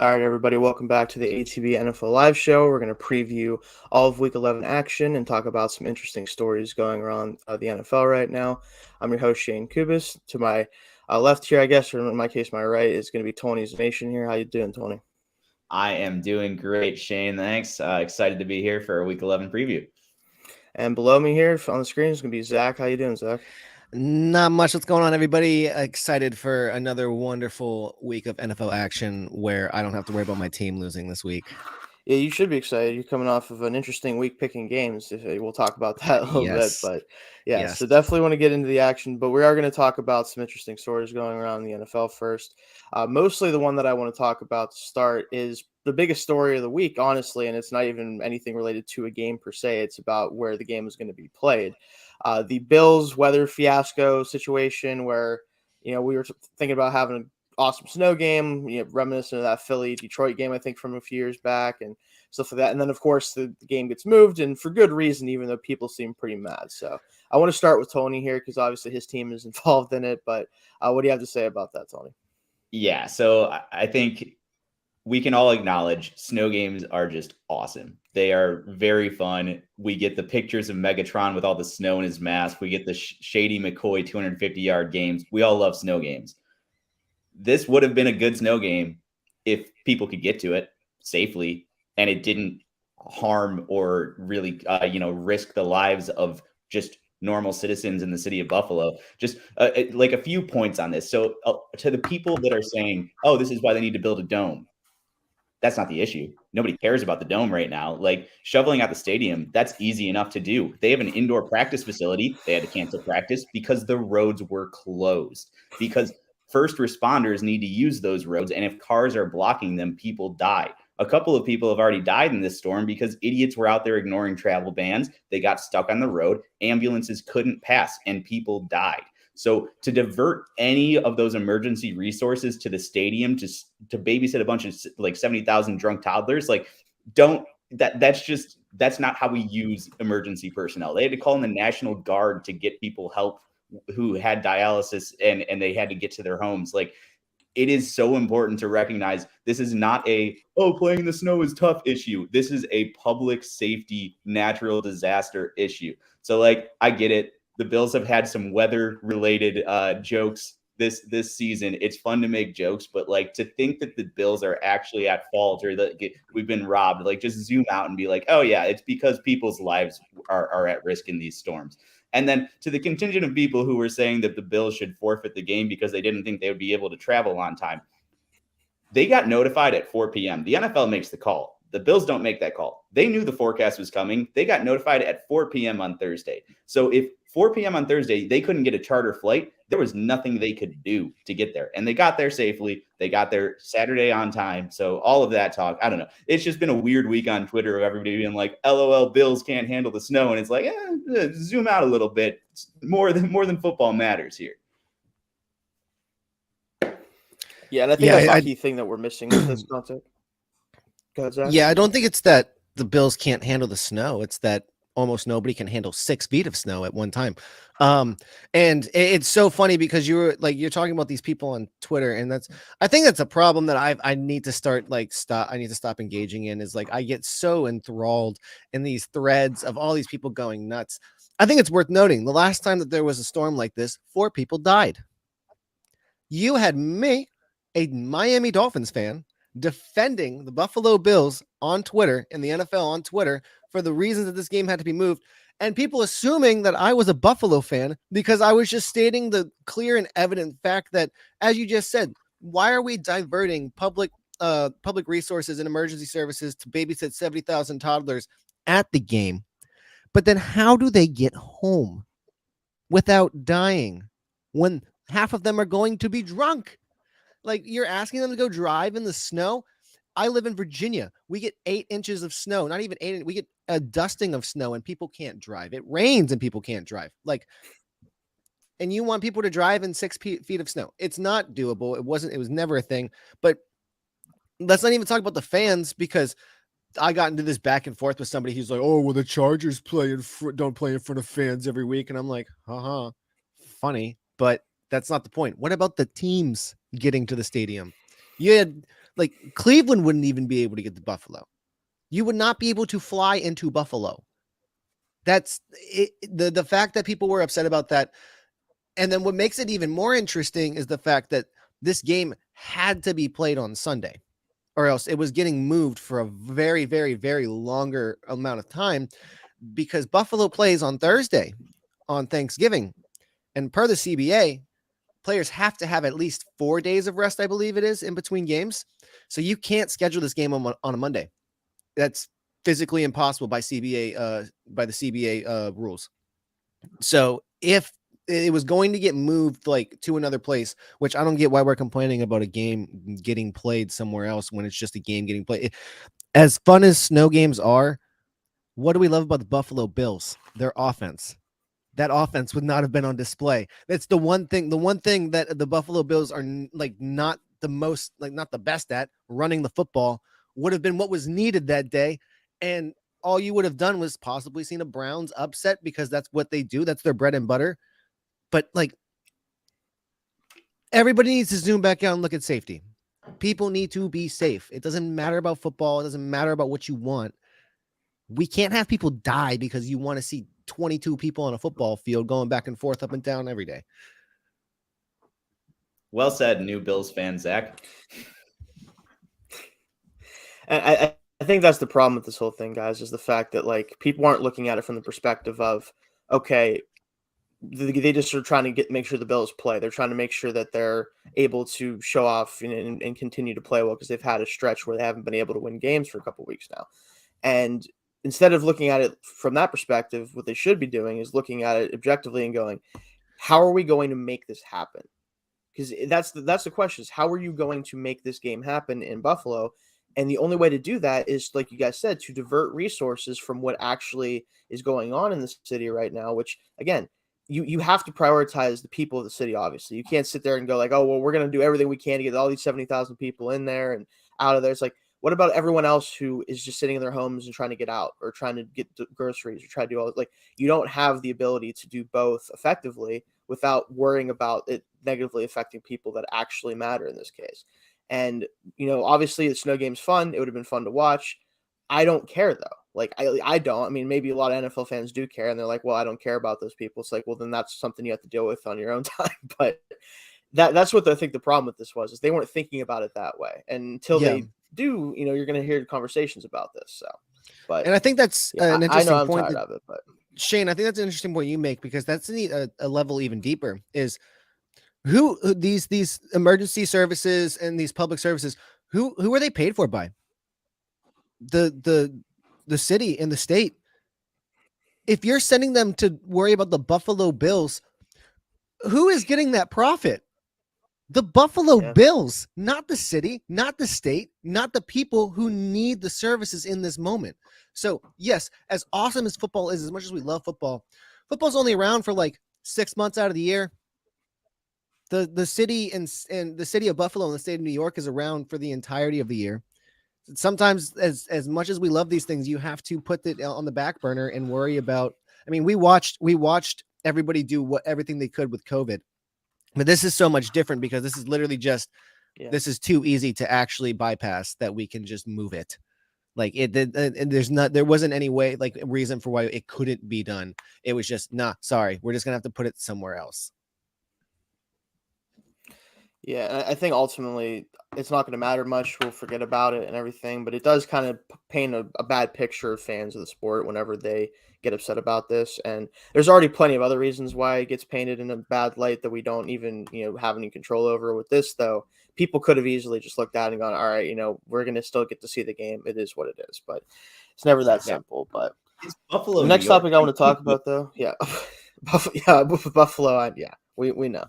All right, everybody, welcome back to the ATB NFL Live Show. We're going to preview all of Week 11 action and talk about some interesting stories going around the NFL right now. I'm your host, Shane Kubis. To my left here, I guess, or in my case, my right, is going to be Tony's Nation here. How you doing, Tony? I am doing great, Shane. Thanks. Excited to be here for a Week 11 preview. And below me here on the screen is going to be Zach. How you doing, Zach? Not much. What's going on, everybody? Excited for another wonderful week of NFL action where I don't have to worry about my team losing this week. Yeah, you should be excited. You're coming off of an interesting week picking games. We'll talk about that a little bit, but Yes. So definitely want to get into the action. But we are going to talk about some interesting stories going around the NFL first. Mostly the one that I want to talk about to start is the biggest story of the week, honestly, and it's not even anything related to a game per se. It's about where the game is going to be played. The Bills weather fiasco situation where, we were thinking about having a awesome snow game, reminiscent of that Philly-Detroit game, I think, from a few years back and stuff like that. And then, of course, the game gets moved, and for good reason, even though people seem pretty mad. So I want to start with Tony here because obviously his team is involved in it. But what do you have to say about that, Tony? Yeah, so I think we can all acknowledge snow games are just awesome. They are very fun. We get the pictures of Megatron with all the snow in his mask. We get the Shady McCoy 250-yard games. We all love snow games. This would have been a good snow game if people could get to it safely and it didn't harm or really, risk the lives of just normal citizens in the city of Buffalo. Just like a few points on this. So to the people that are saying, oh, this is why they need to build a dome. That's not the issue. Nobody cares about the dome right now. Like shoveling out the stadium, that's easy enough to do. They have an indoor practice facility. They had to cancel practice because the roads were closed, because first responders need to use those roads. And if cars are blocking them, people die. A couple of people have already died in this storm because idiots were out there ignoring travel bans. They got stuck on the road. Ambulances couldn't pass and people died. So to divert any of those emergency resources to the stadium to babysit a bunch of like 70,000 drunk toddlers, like that's not how we use emergency personnel. They had to call in the National Guard to get people help who had dialysis and they had to get to their homes. Like, it is so important to recognize this is not playing in the snow is tough issue. This is a public safety, natural disaster issue. So like, I get it. The Bills have had some weather related jokes this season. It's fun to make jokes, but like to think that the Bills are actually at fault or that we've been robbed, like just zoom out and be like, oh yeah, it's because people's lives are at risk in these storms. And then to the contingent of people who were saying that the Bills should forfeit the game because they didn't think they would be able to travel on time, they got notified at 4 p.m. The NFL makes the call. The Bills don't make that call. They knew the forecast was coming. They got notified at 4 p.m. on Thursday. So if 4 p.m. on Thursday, they couldn't get a charter flight, there was nothing they could do to get there. And they got there safely. They got there Saturday on time. So all of that talk, I don't know. It's just been a weird week on Twitter of everybody being like, LOL, Bills can't handle the snow. And it's like, zoom out a little bit. It's more than football matters here. Yeah, and I think that's the key thing that we're missing with this concept. Yeah, I don't think it's that the Bills can't handle the snow. It's that almost nobody can handle 6 feet of snow at one time. And it's so funny because you're talking about these people on Twitter, and I think that's a problem that I need to start I need to stop engaging in, is like I get so enthralled in these threads of all these people going nuts. I think it's worth noting the last time that there was a storm like this, 4 people died. You had me, a Miami Dolphins fan, defending the Buffalo Bills on Twitter and the NFL on Twitter for the reasons that this game had to be moved, and people assuming that I was a Buffalo fan because I was just stating the clear and evident fact that, as you just said, why are we diverting public resources and emergency services to babysit 70,000 toddlers at the game? But then how do they get home without dying when half of them are going to be drunk? Like, you're asking them to go drive in the snow. I live in Virginia. We get 8 inches of snow, not even 8. We get a dusting of snow and people can't drive. It rains and people can't drive. And you want people to drive in 6 feet of snow. It's not doable. It was never a thing. But let's not even talk about the fans, because I got into this back and forth with somebody who's like, oh, well, the Chargers don't play in front of fans every week. And I'm like, funny, but that's not the point. What about the teams getting to the stadium? You had Like Cleveland wouldn't even be able to get to Buffalo. You would not be able to fly into Buffalo. That's it, the fact that people were upset about that. And then what makes it even more interesting is the fact that this game had to be played on Sunday, or else it was getting moved for a very, very, very longer amount of time, because Buffalo plays on Thursday on Thanksgiving. And per the CBA, players have to have at least 4 days of rest, I believe it is, in between games. So you can't schedule this game on a Monday. That's physically impossible by the CBA rules. So if it was going to get moved like to another place, which I don't get why we're complaining about a game getting played somewhere else when it's just a game getting played. As fun as snow games are, what do we love about the Buffalo Bills? Their offense. That offense would not have been on display. That's the one thing that the Buffalo Bills are like not the best at. Running the football would have been what was needed that day. And all you would have done was possibly seen a Browns upset, because that's what they do. That's their bread and butter. But like, everybody needs to zoom back out and look at safety. People need to be safe. It doesn't matter about football. It doesn't matter about what you want. We can't have people die because you want to see 22 people on a football field going back and forth, up and down every day. Well said, new Bills fan, Zach. And I think that's the problem with this whole thing, guys, is the fact that like people aren't looking at it from the perspective of, okay, they just are trying to make sure the Bills play. They're trying to make sure that they're able to show off and continue to play well, because they've had a stretch where they haven't been able to win games for a couple of weeks now. And instead of looking at it from that perspective, what they should be doing is looking at it objectively and going, how are we going to make this happen? Because that's the question, is how are you going to make this game happen in Buffalo? And the only way to do that is, like you guys said, to divert resources from what actually is going on in the city right now, which, again, you have to prioritize the people of the city, obviously. You can't sit there and go like, oh, well, we're going to do everything we can to get all these 70,000 people in there and out of there. It's like, what about everyone else who is just sitting in their homes and trying to get out, or trying to get groceries, or try to do all like, you don't have the ability to do both effectively without worrying about it negatively affecting people that actually matter in this case. And, obviously the snow game's fun. It would have been fun to watch. I don't care though. Like I don't. I mean, maybe a lot of NFL fans do care, and they're like, well, I don't care about those people. It's like, well, then that's something you have to deal with on your own time. But that's what I think the problem with this was, is they weren't thinking about it that way. And until they do, you're going to hear conversations about this. So, and I think that's an interesting point. Tired of it, but Shane, I think that's an interesting point you make, because that's a level even deeper, is who these emergency services and these public services, who are they paid for by? The city and the state. If you're sending them to worry about the Buffalo Bills, who is getting that profit? The Buffalo Bills, not the city, not the state, not the people who need the services in this moment. So yes, as awesome as football is, as much as we love football, football's only around for like 6 months out of the year. The city and the city of Buffalo and the state of New York is around for the entirety of the year. Sometimes, as much as we love these things, you have to put it on the back burner and worry about. I mean, we watched everybody do everything they could with COVID, but this is so much different, because this is literally just this is too easy to actually bypass, that we can just move it. Like and there wasn't any way, like, reason for why it couldn't be done. It was just, sorry, we're just gonna have to put it somewhere else. Yeah, I think ultimately it's not going to matter much. We'll forget about it and everything, but it does kind of paint a bad picture of fans of the sport whenever they get upset about this. And there's already plenty of other reasons why it gets painted in a bad light that we don't even, have any control over. With this, though, people could have easily just looked at it and gone, all right, we're going to still get to see the game. It is what it is, but it's never that simple. But Buffalo, the next topic I want to talk about, though, Buffalo, we know.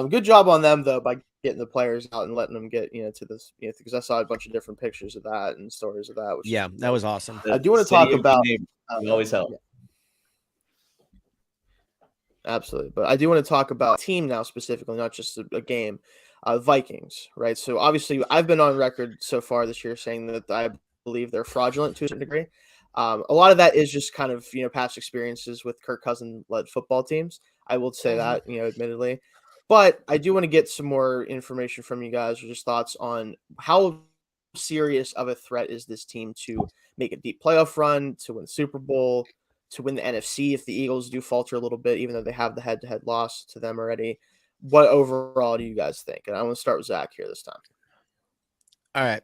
Good job on them, though, by getting the players out and letting them get, to this, because I saw a bunch of different pictures of that and stories of that. Which that was awesome. I do want to talk about. Always help. Yeah. Absolutely. But I do want to talk about a team now specifically, not just a game. Vikings, right? So obviously I've been on record so far this year saying that I believe they're fraudulent to a certain degree. A lot of that is just kind of, past experiences with Kirk Cousins-led football teams. I will say that, admittedly. But I do want to get some more information from you guys, or just thoughts on how serious of a threat is this team to make a deep playoff run, to win the Super Bowl, to win the NFC if the Eagles do falter a little bit, even though they have the head-to-head loss to them already? What overall do you guys think? And I want to start with Zach here this time. All right.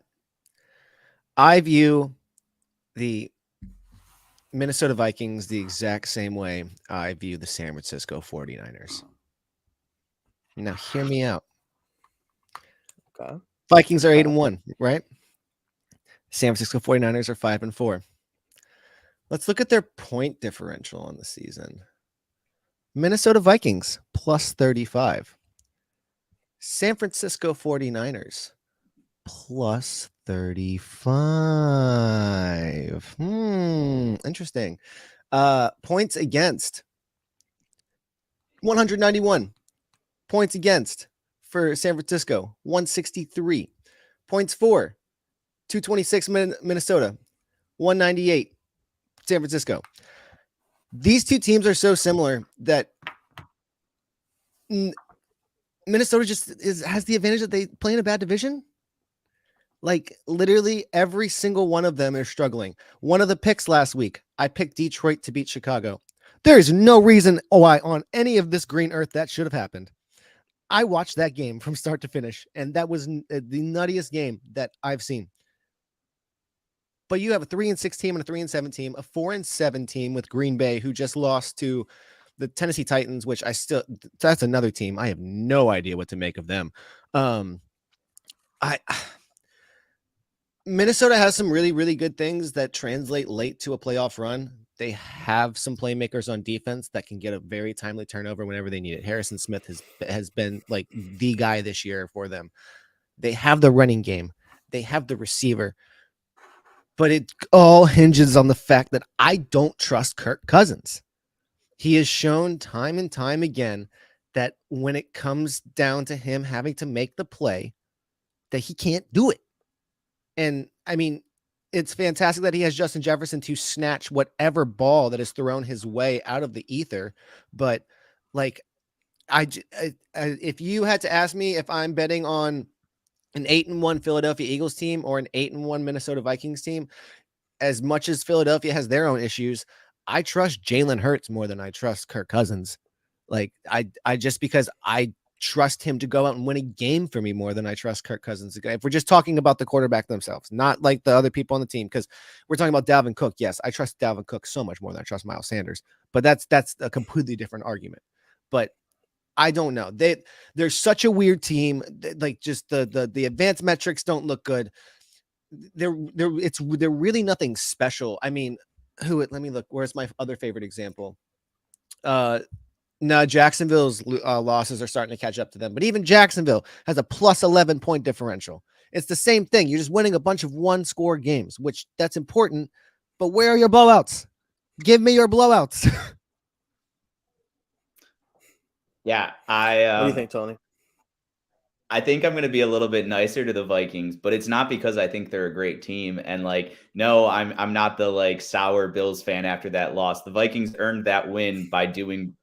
I view the Minnesota Vikings the exact same way I view the San Francisco 49ers. Now, hear me out. Okay. Vikings are 8-1, right? San Francisco 49ers are 5-4. Let's look at their point differential on the season. Minnesota Vikings plus 35. San Francisco 49ers plus 35. Interesting. Points against 191. Points against for San Francisco 163. Points for 226 Minnesota, 198 San Francisco. These two teams are so similar that Minnesota just has the advantage that they play in a bad division. Like literally every single one of them is struggling. One of the picks last week, I picked Detroit to beat Chicago. There is no reason why on any of this green earth that should have happened. I watched that game from start to finish, and that was the nuttiest game that I've seen. But you have a 3-6 team and a 3-7 team, a 4-7 team with Green Bay, who just lost to the Tennessee Titans, which that's another team. I have no idea what to make of them. Minnesota has some really, really good things that translate late to a playoff run. They have some playmakers on defense that can get a very timely turnover whenever they need it. Harrison Smith has been like the guy this year for them. They have the running game. They have the receiver. But it all hinges on the fact that I don't trust Kirk Cousins. He has shown time and time again that when it comes down to him having to make the play, that he can't do it. And I mean, it's fantastic that he has Justin Jefferson to snatch whatever ball that is thrown his way out of the ether. But like, if you had to ask me if I'm betting on an 8-1 Philadelphia Eagles team or an 8-1 Minnesota Vikings team, as much as Philadelphia has their own issues, I trust Jalen Hurts more than I trust Kirk Cousins. Like I just because I trust him to go out and win a game for me more than I trust Kirk Cousins. If we're just talking about the quarterback themselves, not like the other people on the team, because we're talking about Dalvin Cook. Yes, I trust Dalvin Cook so much more than I trust Miles Sanders, but that's a completely different argument. But I don't know. They're such a weird team. Like just the advanced metrics don't look good. They're really nothing special. I mean, let me look. Where's my other favorite example? No, Jacksonville's losses are starting to catch up to them. But even Jacksonville has a plus 11 point differential. It's the same thing. You're just winning a bunch of one-score games, which that's important. But where are your blowouts? Give me your blowouts. Yeah, what do you think, Tony? I think I'm going to be a little bit nicer to the Vikings, but it's not because I think they're a great team. And like, no, I'm not the like sour Bills fan after that loss. The Vikings earned that win by doing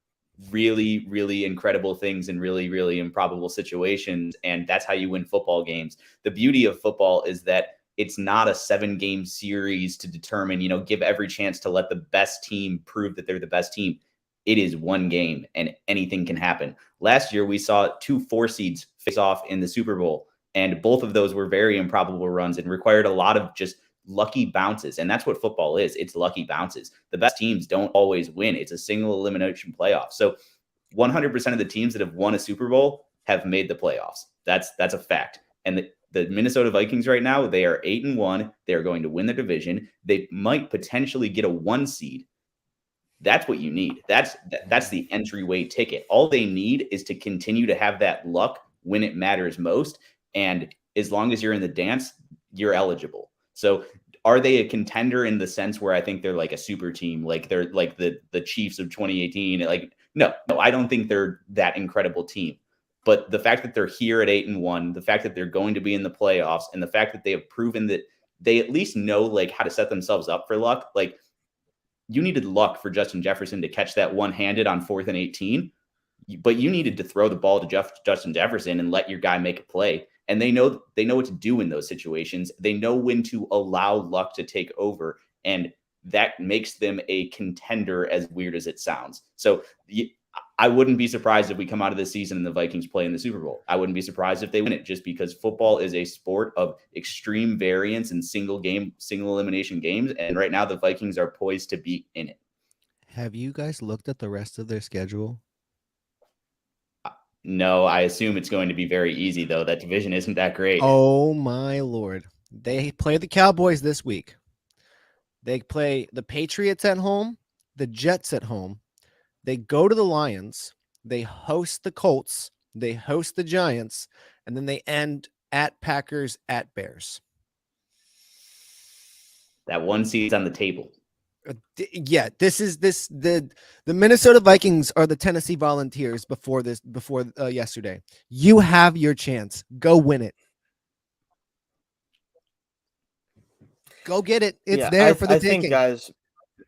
really, really incredible things in really, really improbable situations. And that's how you win football games. The beauty of football is that it's not a 7-game series to determine, give every chance to let the best team prove that they're the best team. It is one game and anything can happen. Last year, we saw 2 4 seeds face off in the Super Bowl, and both of those were very improbable runs and required a lot of just lucky bounces. And that's what football is. It's lucky bounces. The best teams don't always win. It's a single elimination playoff. So 100% of the teams that have won a Super Bowl have made the playoffs. That's a fact. And the Minnesota Vikings right now, they are 8-1. They're going to win the division. They might potentially get a 1 seed. That's what you need. That's the entryway ticket. All they need is to continue to have that luck when it matters most. And as long as you're in the dance, you're eligible. So are they a contender in the sense where I think they're like a super team, like they're like the Chiefs of 2018? Like, no, I don't think they're that incredible team. But the fact that they're here at 8-1, the fact that they're going to be in the playoffs, and the fact that they have proven that they at least know like how to set themselves up for luck, like, you needed luck for Justin Jefferson to catch that one-handed on 4th and 18, but you needed to throw the ball to Justin Jefferson and let your guy make a play. and they know what to do in those situations. They know when to allow luck to take over, and that makes them a contender, as weird as it sounds. So I wouldn't be surprised if we come out of this season and the Vikings play in the Super Bowl. I wouldn't be surprised if they win it, just because football is a sport of extreme variance and single elimination games. And right now the Vikings are poised to be in it. Have you guys looked at the rest of their schedule? No, I assume it's going to be very easy, though. That division isn't that great. Oh, my Lord. They play the Cowboys this week. They play the Patriots at home, the Jets at home. They go to the Lions. They host the Colts. They host the Giants. And then they end at Packers, at Bears. That one seed's on the table. Yeah, the Minnesota Vikings are the Tennessee Volunteers before yesterday. You have your chance. Go win it. Go get it. It's there for the taking. I think, guys,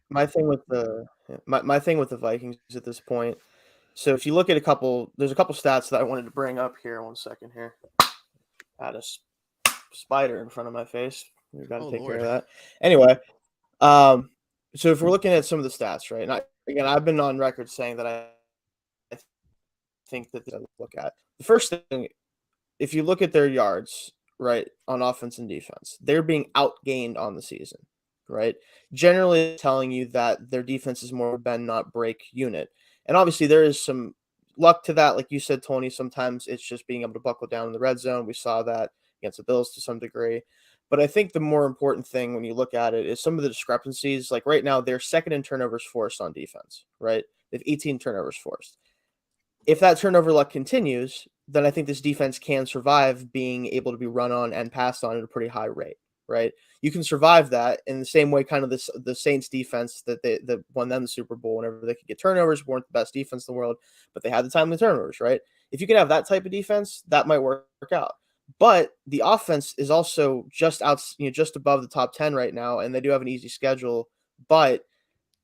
my thing with the Vikings at this point. So if you look at there's a couple stats that I wanted to bring up here. 1 second here. I had a spider in front of my face. We've got to take care of that. Anyway, so if we're looking at some of the stats, right? And I've been on record saying that I think that they look at the first thing. If you look at their yards, right, on offense and defense, they're being outgained on the season, right? Generally telling you that their defense is more bend not break unit. And obviously there is some luck to that. Like you said, Tony, sometimes it's just being able to buckle down in the red zone. We saw that against the Bills to some degree. But I think the more important thing when you look at it is some of the discrepancies. Like right now, they're second in turnovers forced on defense, right? They have 18 turnovers forced. If that turnover luck continues, then I think this defense can survive being able to be run on and passed on at a pretty high rate, right? You can survive that in the same way kind of the Saints defense that won them the Super Bowl whenever they could get turnovers, weren't the best defense in the world, but they had the timely turnovers, right? If you can have that type of defense, that might work out. But the offense is also just above the top 10 right now, and they do have an easy schedule. But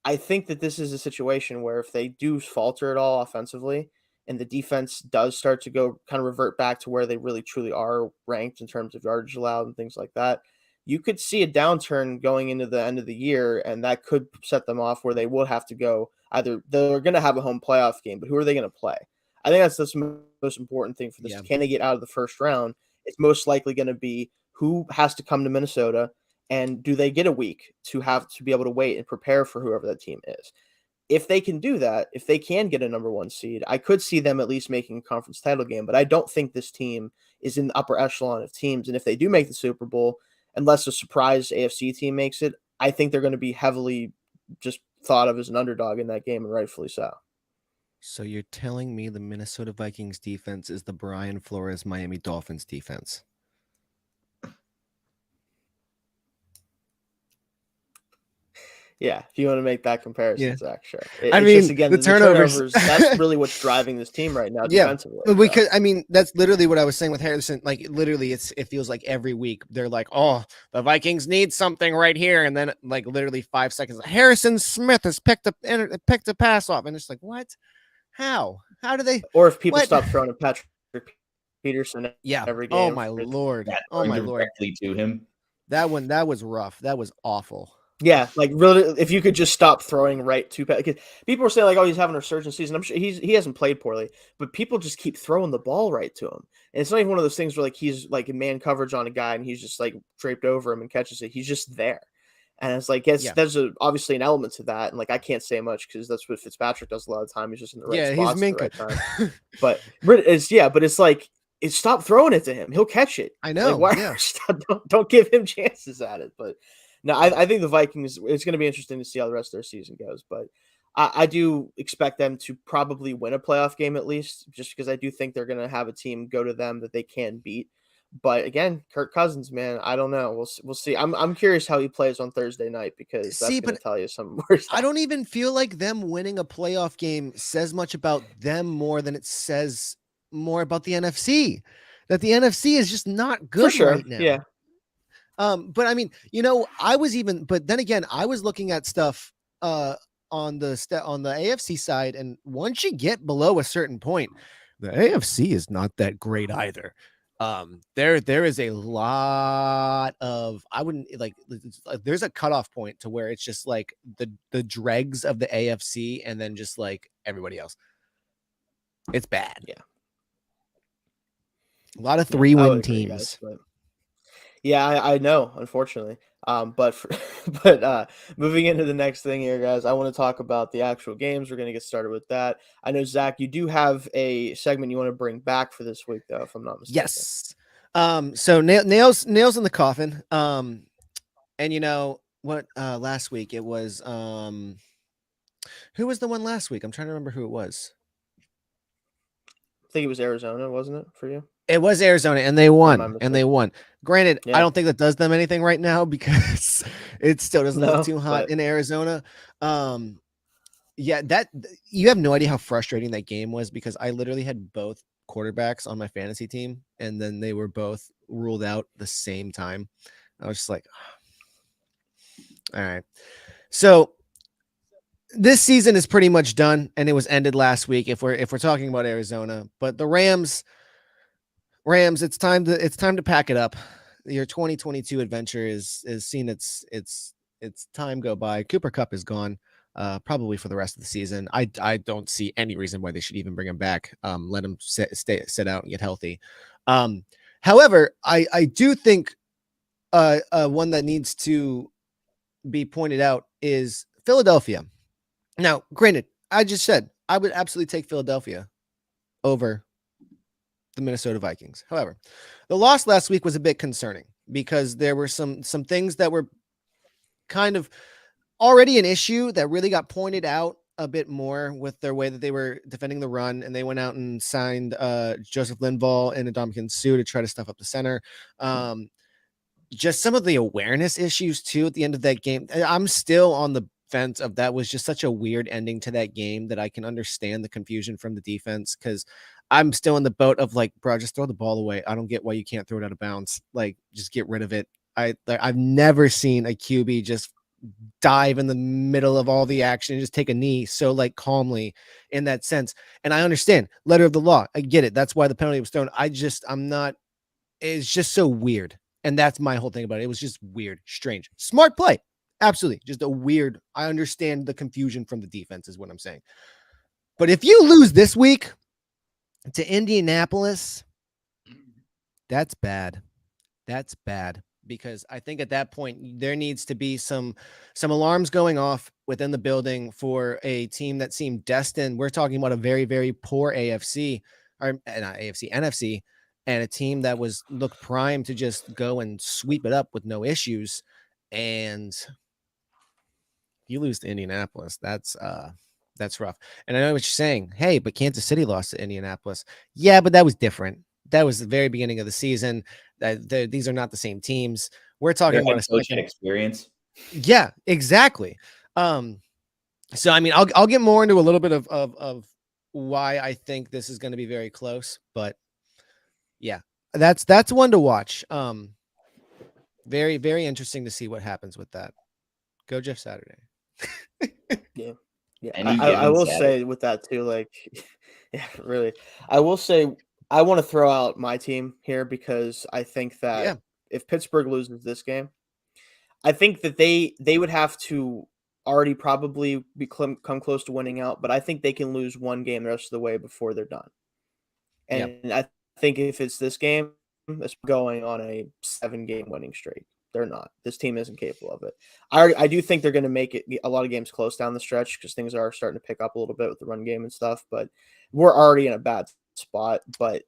I think that this is a situation where if they do falter at all offensively, and the defense does start to go kind of revert back to where they really truly are ranked in terms of yardage allowed and things like that, you could see a downturn going into the end of the year, and that could set them off where they will have to go either they're going to have a home playoff game, but who are they going to play? I think that's the most important thing for this. Yeah. Can they get out of the first round? It's most likely going to be who has to come to Minnesota, and do they get a week to be able to wait and prepare for whoever that team is. If they can do that, if they can get a number one seed, I could see them at least making a conference title game, but I don't think this team is in the upper echelon of teams. And if they do make the Super Bowl, unless a surprise AFC team makes it, I think they're going to be heavily just thought of as an underdog in that game, and rightfully so. So you're telling me the Minnesota Vikings defense is the Brian Flores Miami Dolphins defense? Yeah, if you want to make that comparison, Zach, sure. I mean, just, again, the turnovers, that's really what's driving this team right now defensively. Yeah, because I mean, that's literally what I was saying with Harrison. Like, literally, it feels like every week they're like, "Oh, the Vikings need something right here," and then like literally 5 seconds, Harrison Smith has picked a pass off, and it's like, what? How do they? Or if people stop throwing at Patrick Peterson, every game. Oh my lord! Oh my lord! Directly to him. That was rough. That was awful. Yeah, like really, if you could just stop throwing right to Pat, because people are saying like, "Oh, he's having a resurgence season." I'm sure he hasn't played poorly, but people just keep throwing the ball right to him, and it's not even one of those things where like he's like in man coverage on a guy and he's just like draped over him and catches it. He's just there, and it's like there's obviously an element to that, and like I can't say much because that's what Fitzpatrick does a lot of the time. He's just in the right spots at the right time. But it's like stop throwing it to him. He'll catch it. I know. Like, don't give him chances at it, but. No, I think the Vikings, it's going to be interesting to see how the rest of their season goes, but I do expect them to probably win a playoff game at least, just because I do think they're going to have a team go to them that they can beat. But again, Kirk Cousins, man, I don't know. We'll see. I'm curious how he plays on Thursday night, because that's going to tell you some more stuff. I don't even feel like them winning a playoff game says much about them more than it says more about the NFC. That the NFC is just not good right now. Yeah. But I mean, but then again, I was looking at stuff on the AFC side, and once you get below a certain point, the AFC is not that great either. There is a lot of, I wouldn't like, there's a cutoff point to where it's just like the dregs of the AFC and then just like everybody else. It's bad. Yeah. A lot of 3-win agree, teams. guys, but yeah, I know, unfortunately. But moving into the next thing here, guys, I want to talk about the actual games. We're going to get started with that. I know, Zach, you do have a segment you want to bring back for this week, though, if I'm not mistaken. Yes. So nails in the coffin. And you know what? Last week it was who was the one last week? I'm trying to remember who it was. I think it was Arizona, wasn't it, for you? It was Arizona, and they won. Granted, I don't think that does them anything right now because it still doesn't look too hot in Arizona. Yeah, that you have no idea how frustrating that game was because I literally had both quarterbacks on my fantasy team, and then they were both ruled out the same time. I was just like, all right. So this season is pretty much done, and it was ended last week. If we're talking about Arizona, but the Rams, it's time to pack it up. Your 2022 adventure is seen its time go by. Cooper Kupp is gone, probably for the rest of the season. I don't see any reason why they should even bring him back. Let him sit out and get healthy. However, I do think one that needs to be pointed out is Philadelphia. Now, granted, I just said I would absolutely take Philadelphia over the Minnesota Vikings. However, the loss last week was a bit concerning because there were some things that were kind of already an issue that really got pointed out a bit more with their way that they were defending the run, and they went out and signed Joseph Linval and Ndamukong Suh to try to stuff up the center. Just some of the awareness issues too at the end of that game. I'm still on the fence of that was just such a weird ending to that game that I can understand the confusion from the defense because I'm still in the boat of like, bro, just throw the ball away. I don't get why you can't throw it out of bounds. Like, just get rid of it. I've never seen a QB just dive in the middle of all the action and just take a knee so like calmly in that sense. And I understand letter of the law. I get it. That's why the penalty was thrown. It's just so weird. And that's my whole thing about it. It was just weird, strange, smart play. Absolutely. Just a weird. I understand the confusion from the defense is what I'm saying. But if you lose this week to Indianapolis, that's bad. That's bad. Because I think at that point, there needs to be some alarms going off within the building for a team that seemed destined. We're talking about a very, very poor AFC, or not AFC, NFC, and a team that looked primed to just go and sweep it up with no issues. And you lose to Indianapolis, that's rough. And I know what you're saying. Hey, but Kansas City lost to Indianapolis. Yeah, but that was different. That was the very beginning of the season. These are not the same teams. We're talking about a experience. Yeah, exactly. So I mean, I'll get more into a little bit of why I think this is going to be very close, but yeah, that's one to watch. Very, very interesting to see what happens with that. Go Jeff Saturday. Yeah. I will say with that too, like, yeah, really. I will say I want to throw out my team here because I think that if Pittsburgh loses this game, I think that they would have to already probably come close to winning out, but I think they can lose one game the rest of the way before they're done. And I think if it's this game, it's going on a 7-game winning streak. They're not. This team isn't capable of it. I do think they're going to make it a lot of games close down the stretch because things are starting to pick up a little bit with the run game and stuff, but we're already in a bad spot. But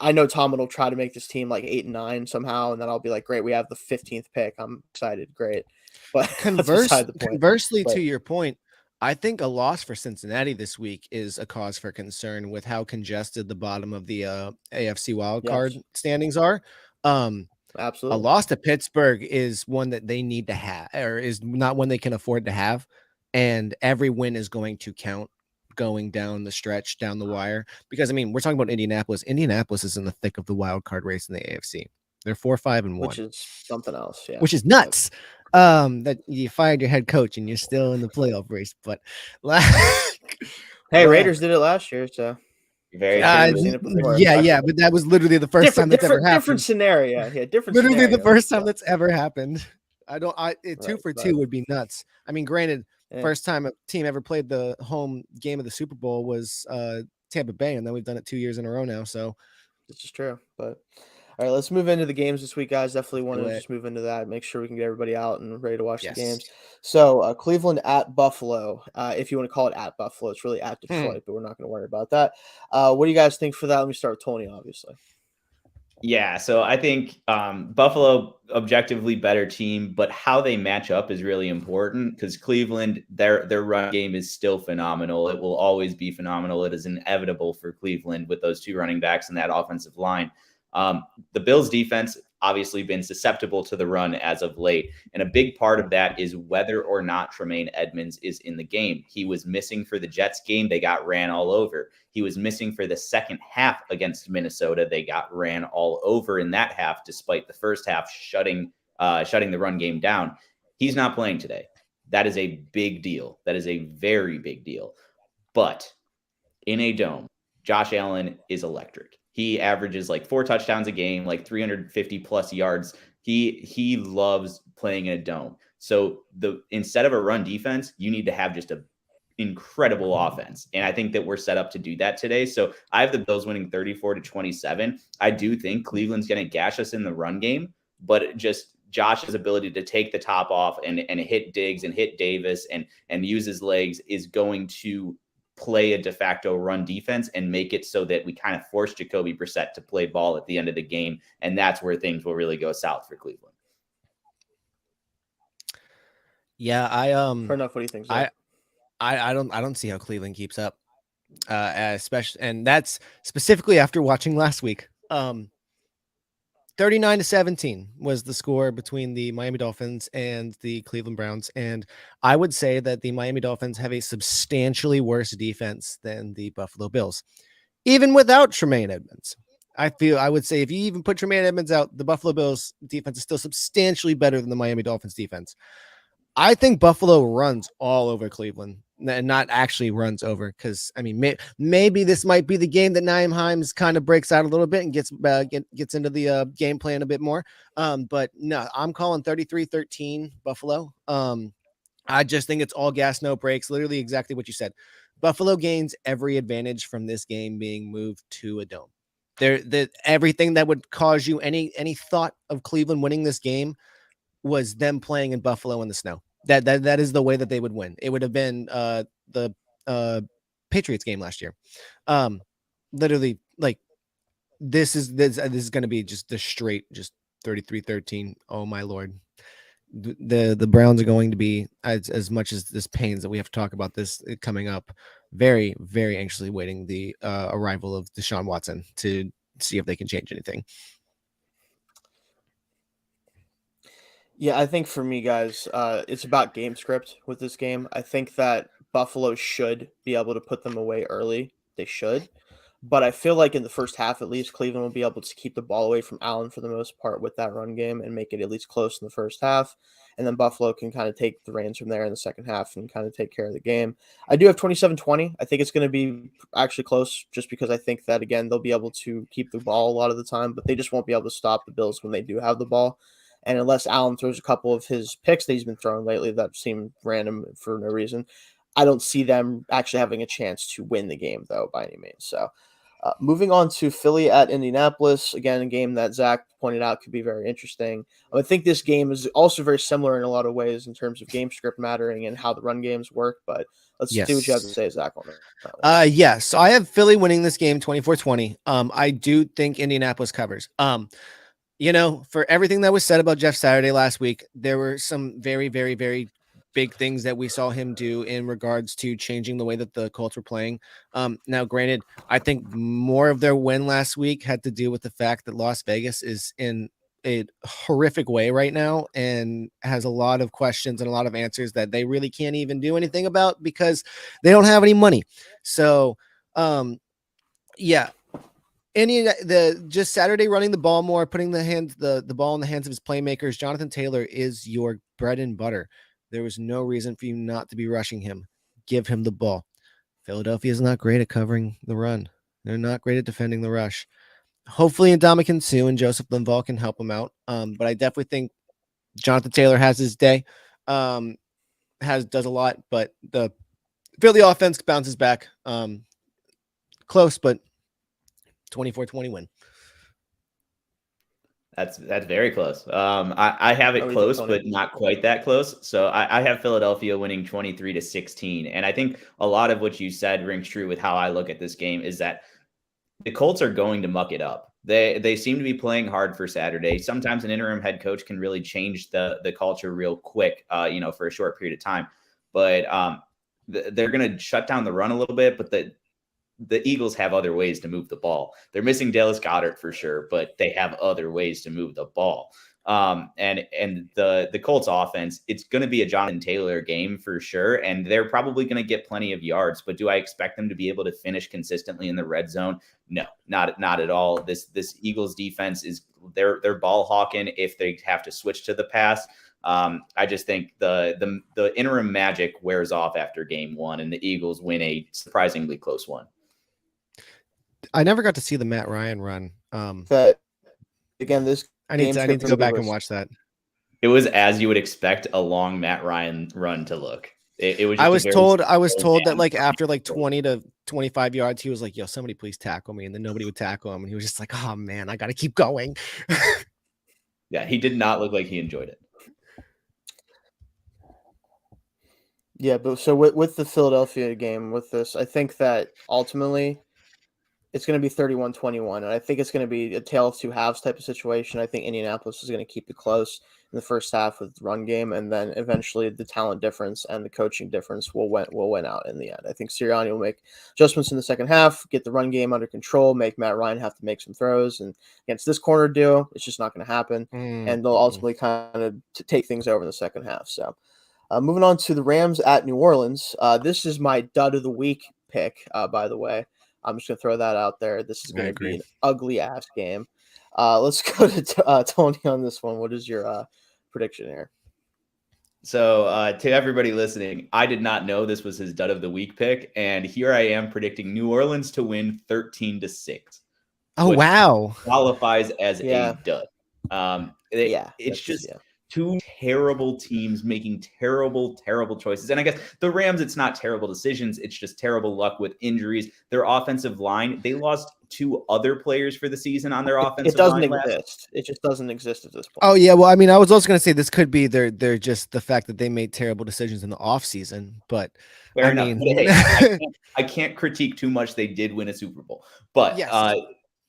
I know Tomlin will try to make this team like 8-9 somehow, and then I'll be like, great, we have the 15th pick. I'm excited. Great. But conversely, to your point, I think a loss for Cincinnati this week is a cause for concern with how congested the bottom of the AFC wildcard standings are. Absolutely. A loss to Pittsburgh is one that they need to have, or is not one they can afford to have. And every win is going to count going down the stretch, down the wire. Because, I mean, we're talking about Indianapolis. Indianapolis is in the thick of the wild card race in the AFC. They're 4-5-1. Which is something else, yeah. Which is nuts. That you fired your head coach and you're still in the playoff race. But hey, Raiders did it last year, so Very I've true. seen it before. Yeah, but that was literally the first time that's ever happened. Different scenario. Yeah, different. Literally scenario, the first time that's ever happened. Two Right, for two would be nuts. I mean, granted, yeah. first time a team ever played the home game of the Super Bowl was Tampa Bay, and then we've done it 2 years in a row now. So this is true. But all right, let's move into the games this week, guys. Definitely want Do to it. just move into that. Make sure we can get everybody out and ready to watch the Yes. games. So Cleveland at Buffalo. If you want to call it at Buffalo, it's really at Detroit, but we're not going to worry about that. What do you guys think for that? Let me start with Tony, obviously. Yeah, so I think Buffalo, objectively better team, but how they match up is really important because Cleveland, their run game is still phenomenal. It will always be phenomenal. It is inevitable for Cleveland with those two running backs and that offensive line. The Bills' defense obviously been susceptible to the run as of late, and a big part of that is whether or not Tremaine Edmonds is in the game. He was missing for the Jets game. They got ran all over. He was missing for the second half against Minnesota. They got ran all over in that half, despite the first half shutting the run game down. He's not playing today. That is a big deal. That is a very big deal. But in a dome, Josh Allen is electric. He averages like 4 touchdowns a game, like 350 plus yards. He loves playing in a dome. So instead of a run defense, you need to have just a incredible offense. And I think that we're set up to do that today. So I have the Bills winning 34-27. I do think Cleveland's going to gash us in the run game, but just Josh's ability to take the top off and hit Diggs and hit Davis and use his legs is going to play a de facto run defense and make it so that we kind of force Jacoby Brissett to play ball at the end of the game. And that's where things will really go south for Cleveland. Yeah, Fair enough. What do you think, Zach? I don't see how Cleveland keeps up. Especially, and that's specifically after watching last week. 39-17 was the score between the Miami Dolphins and the Cleveland Browns. And I would say that the Miami Dolphins have a substantially worse defense than the Buffalo Bills, even without Tremaine Edmonds. I would say if you even put Tremaine Edmonds out, the Buffalo Bills defense is still substantially better than the Miami Dolphins defense. I think Buffalo runs all over Cleveland, and not actually runs over, because I mean, maybe this might be the game that Nyheim Hines kind of breaks out a little bit and gets into the game plan a bit more. But no, I'm calling 33-13 Buffalo. I just think it's all gas, no brakes. Literally exactly what you said. Buffalo gains every advantage from this game being moved to a dome. Everything that would cause you any thought of Cleveland winning this game was them playing in Buffalo in the snow. That is the way that they would win. It would have been the Patriots game last year. Literally, like this is going to be just the straight, just 33-13. Oh my Lord. The Browns are going to be, as much as this pains that we have to talk about this coming up, very, very anxiously waiting the arrival of Deshaun Watson to see if they can change anything. Yeah, I think for me, guys, it's about game script with this game. I think that Buffalo should be able to put them away early. They should. But I feel like in the first half, at least, Cleveland will be able to keep the ball away from Allen for the most part with that run game and make it at least close in the first half. And then Buffalo can kind of take the reins from there in the second half and kind of take care of the game. I do have 27-20. I think it's going to be actually close just because I think that, again, they'll be able to keep the ball a lot of the time, but they just won't be able to stop the Bills when they do have the ball. And unless Allen throws a couple of his picks that he's been throwing lately that seem random for no reason, I don't see them actually having a chance to win the game, though, by any means. So moving on to Philly at Indianapolis, again, a game that Zach pointed out could be very interesting. I think this game is also very similar in a lot of ways in terms of game script mattering and how the run games work. But let's see what you have to say, Zach, on that. Yes. So I have Philly winning this game 24-20. I do think Indianapolis covers. You know, for everything that was said about Jeff Saturday last week, there were some very, very, very big things that we saw him do in regards to changing the way that the Colts were playing. Now, granted, I think more of their win last week had to do with the fact that Las Vegas is in a horrific way right now and has a lot of questions and a lot of answers that they really can't even do anything about because they don't have any money. So, yeah. Just Saturday running the ball more, putting the ball in the hands of his playmakers. Jonathan Taylor is your bread and butter. There was no reason for you not to be rushing him. Give him the ball. Philadelphia is not great at covering the run. They're not great at defending the rush. Hopefully Ndamukong Suh and Joseph Linval can help him out. But I definitely think Jonathan Taylor has his day. Does a lot, but the Philly offense bounces back. Close, but 24-20 win. That's very close. I have it close, but not quite that close. So I have Philadelphia winning 23-16. And I think a lot of what you said rings true with how I look at this game is that the Colts are going to muck it up. They seem to be playing hard for Saturday. Sometimes an interim head coach can really change the culture real quick, for a short period of time. But they're going to shut down the run a little bit, but the Eagles have other ways to move the ball. They're missing Dallas Goedert for sure, but they have other ways to move the ball. And the Colts offense, it's going to be a Jonathan Taylor game for sure. And they're probably going to get plenty of yards, but do I expect them to be able to finish consistently in the red zone? No, not at all. This Eagles defense they're ball hawking if they have to switch to the pass. I just think the interim magic wears off after game one and the Eagles win a surprisingly close one. I never got to see the Matt Ryan run. That again, this I need to go back and watch that. It was as you would expect a long Matt Ryan run to look. It was. Just I was told that like after like 20 to 25 yards, he was like, "Yo, somebody please tackle me," and then nobody would tackle him, and he was just like, "Oh man, I got to keep going." Yeah, he did not look like he enjoyed it. Yeah, but so with the Philadelphia game, with this, I think that ultimately it's going to be 31-21, and I think it's going to be a tale of two halves type of situation. I think Indianapolis is going to keep it close in the first half with the run game, and then eventually the talent difference and the coaching difference will win out in the end. I think Sirianni will make adjustments in the second half, get the run game under control, make Matt Ryan have to make some throws, and against this corner duo, it's just not going to happen, and they'll ultimately kind of take things over in the second half. So moving on to the Rams at New Orleans. This is my dud of the week pick, by the way. I'm just going to throw that out there. This is going to be an ugly-ass game. Let's go to Tony on this one. What is your prediction here? So to everybody listening, I did not know this was his dud of the week pick, and here I am predicting New Orleans to win 13-6. Oh, wow. Qualifies as a dud. It's just two terrible teams making terrible choices. And I guess the Rams, it's not terrible decisions. It's just terrible luck with injuries. Their offensive line, they lost two other players for the season on their offensive line. It doesn't exist. It just doesn't exist at this point. Oh, yeah. Well, I mean, I was also going to say this could be they're just the fact that they made terrible decisions in the offseason. But fair enough. Hey, I can't critique too much. They did win a Super Bowl. But yes.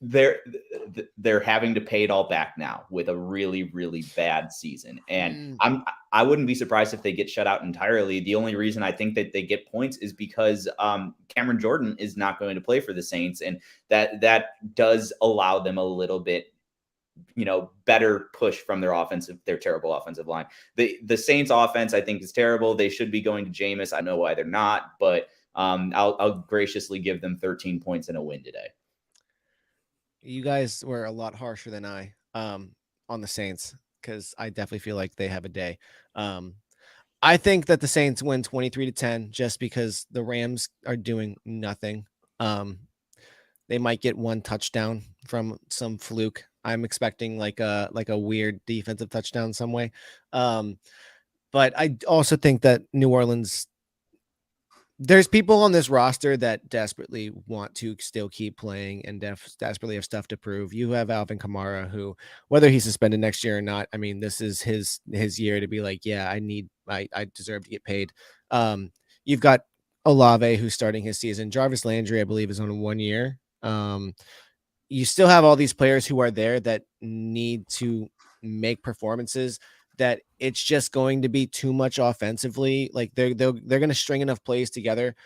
They're having to pay it all back now with a really, really bad season. And I wouldn't be surprised if they get shut out entirely. The only reason I think that they get points is because Cameron Jordan is not going to play for the Saints. And that does allow them a little bit, better push from their terrible offensive line. The Saints offense, I think, is terrible. They should be going to Jameis. I know why they're not, but I'll graciously give them 13 points and a win today. You guys were a lot harsher than I on the Saints because I definitely feel like they have a day. I think that the Saints win 23-10 just because the Rams are doing nothing. They might get one touchdown from some fluke. I'm expecting like a weird defensive touchdown some way. But I also think that New Orleans, there's people on this roster that desperately want to still keep playing and desperately have stuff to prove. You have Alvin Kamara, who, whether he's suspended next year or not, I mean, this is his year to be like, yeah, I deserve to get paid. You've got Olave, who's starting his season. Jarvis Landry, I believe, is on 1 year. You still have all these players who are there that need to make performances that it's just going to be too much offensively. Like they're going to string enough plays together.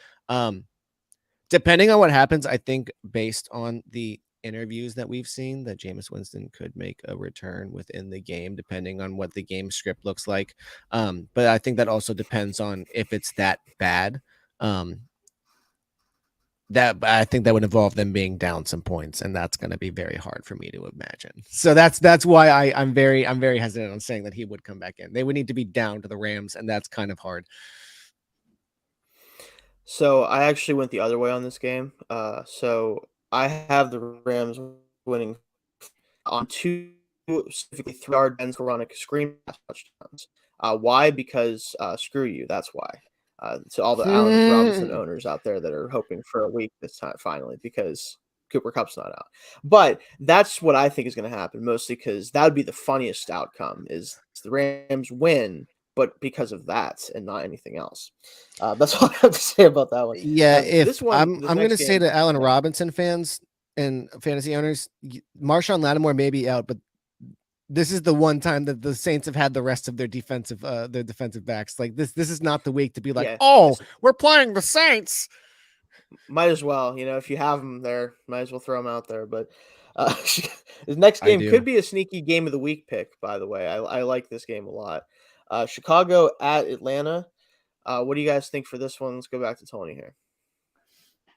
Depending on what happens, I think based on the interviews that we've seen, that Jameis Winston could make a return within the game, depending on what the game script looks like. But I think that also depends on if it's that bad. I think that would involve them being down some points, and that's going to be very hard for me to imagine. So that's why I'm very hesitant on saying that he would come back in. They would need to be down to the Rams, and that's kind of hard. So I actually went the other way on this game. So I have the Rams winning on 2 specifically 3-yard Ben Skoranek screen touchdowns. Why? Because screw you. That's why. To all the Allen Robinson owners out there that are hoping for a week this time finally, because Cooper Kupp's not out. But that's what I think is going to happen, mostly because that would be the funniest outcome is the Rams win, but because of that and not anything else. That's all I have to say about that one. Yeah, if this one, I'm going to say to Allen Robinson fans and fantasy owners, Marshawn Lattimore may be out, but this is the one time that the Saints have had the rest of their defensive backs. Like this is not the week to be like, we're playing the Saints. Might as well, if you have them there, might as well throw them out there. But the next game could be a sneaky game of the week pick, by the way. I like this game a lot. Chicago at Atlanta. What do you guys think for this one? Let's go back to Tony here.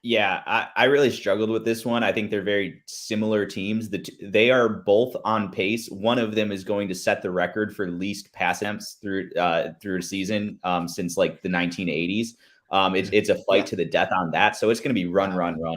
Yeah, I really struggled with this one. I think they're very similar teams. They are both on pace. One of them is going to set the record for least pass attempts through a season since like the 1980s. It's a fight to the death on that. So it's going to be run.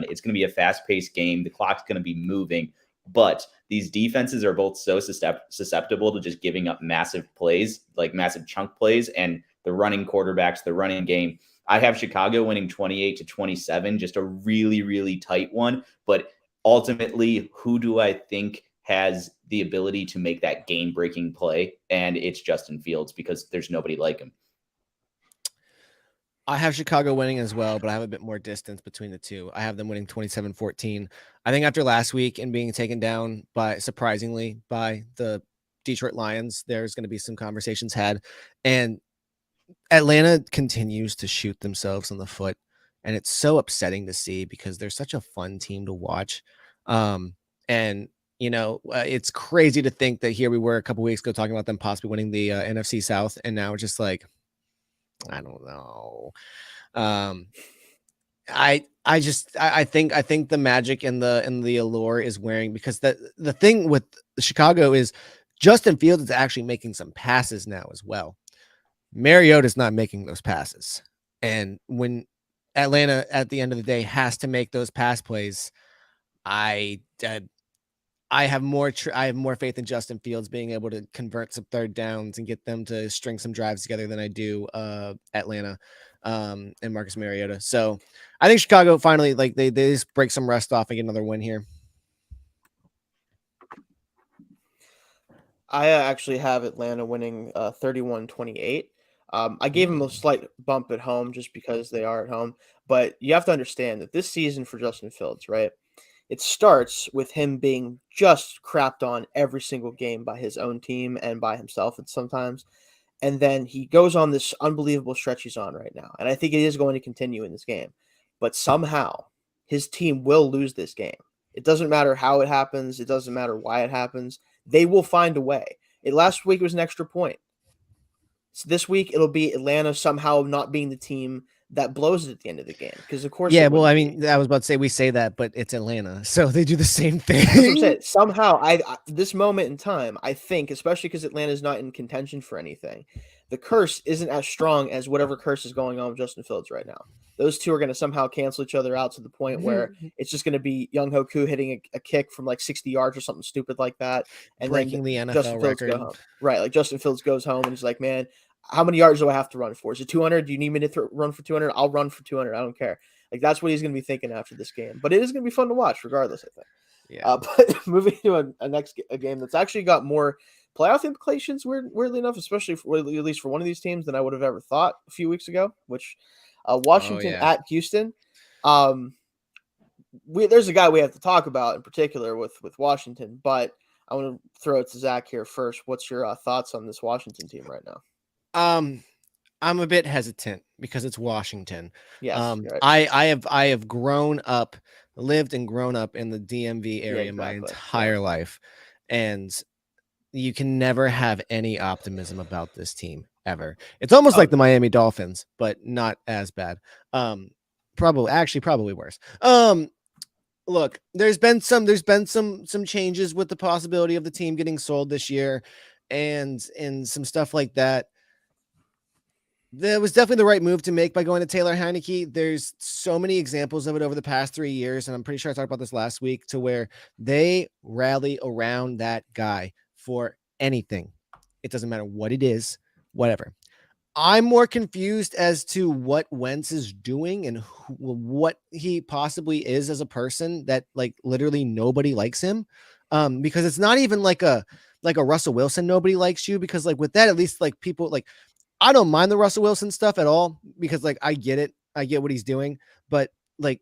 It's going to be a fast-paced game. The clock's going to be moving. But these defenses are both so susceptible to just giving up massive plays, like massive chunk plays, and the running quarterbacks, the running game. I have Chicago winning 28-27, just a really, really tight one. But ultimately, who do I think has the ability to make that game-breaking play? And it's Justin Fields, because there's nobody like him. I have Chicago winning as well, but I have a bit more distance between the two. I have them winning 27-14. I think after last week and being taken down surprisingly by the Detroit Lions, there's going to be some conversations had. And Atlanta continues to shoot themselves in the foot, and it's so upsetting to see because they're such a fun team to watch. It's crazy to think that here we were a couple weeks ago talking about them possibly winning the NFC South, and now it's just like, I don't know. I think the magic and the allure is wearing, because the thing with Chicago is Justin Fields is actually making some passes now as well. Mariota's not making those passes. And when Atlanta at the end of the day has to make those pass plays, I have more faith in Justin Fields being able to convert some third downs and get them to string some drives together than I do Atlanta and Marcus Mariota. So I think Chicago finally, like, they just break some rust off and get another win here. I actually have Atlanta winning 31-28. I gave them a slight bump at home just because they are at home. But you have to understand that this season for Justin Fields, right? It starts with him being just crapped on every single game by his own team and by himself sometimes. And then he goes on this unbelievable stretch he's on right now. And I think it is going to continue in this game. But somehow his team will lose this game. It doesn't matter how it happens. It doesn't matter why it happens. They will find a way. Last week was an extra point. So this week it'll be Atlanta somehow not being the team that blows it at the end of the game. Because of course, I was about to say, we say that, but it's Atlanta, so they do the same thing. That's what I'm saying. Somehow, I this moment in time, I think, especially because Atlanta's not in contention for anything, the curse isn't as strong as whatever curse is going on with Justin Fields right now. Those two are going to somehow cancel each other out to the point where it's just going to be Young Hoku hitting a kick from like 60 yards or something stupid like that, and breaking the NFL Justin Fields record. go home. Right, like Justin Fields goes home and he's like, man, how many yards do I have to run for? Is it 200? Do you need me to run for 200? I'll run for 200. I don't care. Like, that's what he's going to be thinking after this game. But it is going to be fun to watch regardless, I think. Yeah. But moving to a game that's actually got more playoff implications, weirdly enough, especially at least for one of these teams than I would have ever thought a few weeks ago, which Washington at Houston. There's a guy we have to talk about in particular with Washington, but I want to throw it to Zach here first. What's your thoughts on this Washington team right now? I'm a bit hesitant because it's Washington. Yes, right. I have lived and grown up in the DMV area my entire life, and you can never have any optimism about this team ever. It's almost like the Miami Dolphins, but not as bad. Probably worse. Look, there's been some changes with the possibility of the team getting sold this year, and some stuff like that. That was definitely the right move to make by going to Taylor Heineke. There's so many examples of it over the past 3 years, and I'm pretty sure I talked about this last week, to where they rally around that guy for anything. It doesn't matter what it is, whatever. I'm more confused as to what Wentz is doing and what he possibly is as a person, that like literally nobody likes him. Because it's not even like a Russell Wilson, nobody likes you, because like with that, at least like people like, I don't mind the Russell Wilson stuff at all, because like I get it. I get what he's doing, but like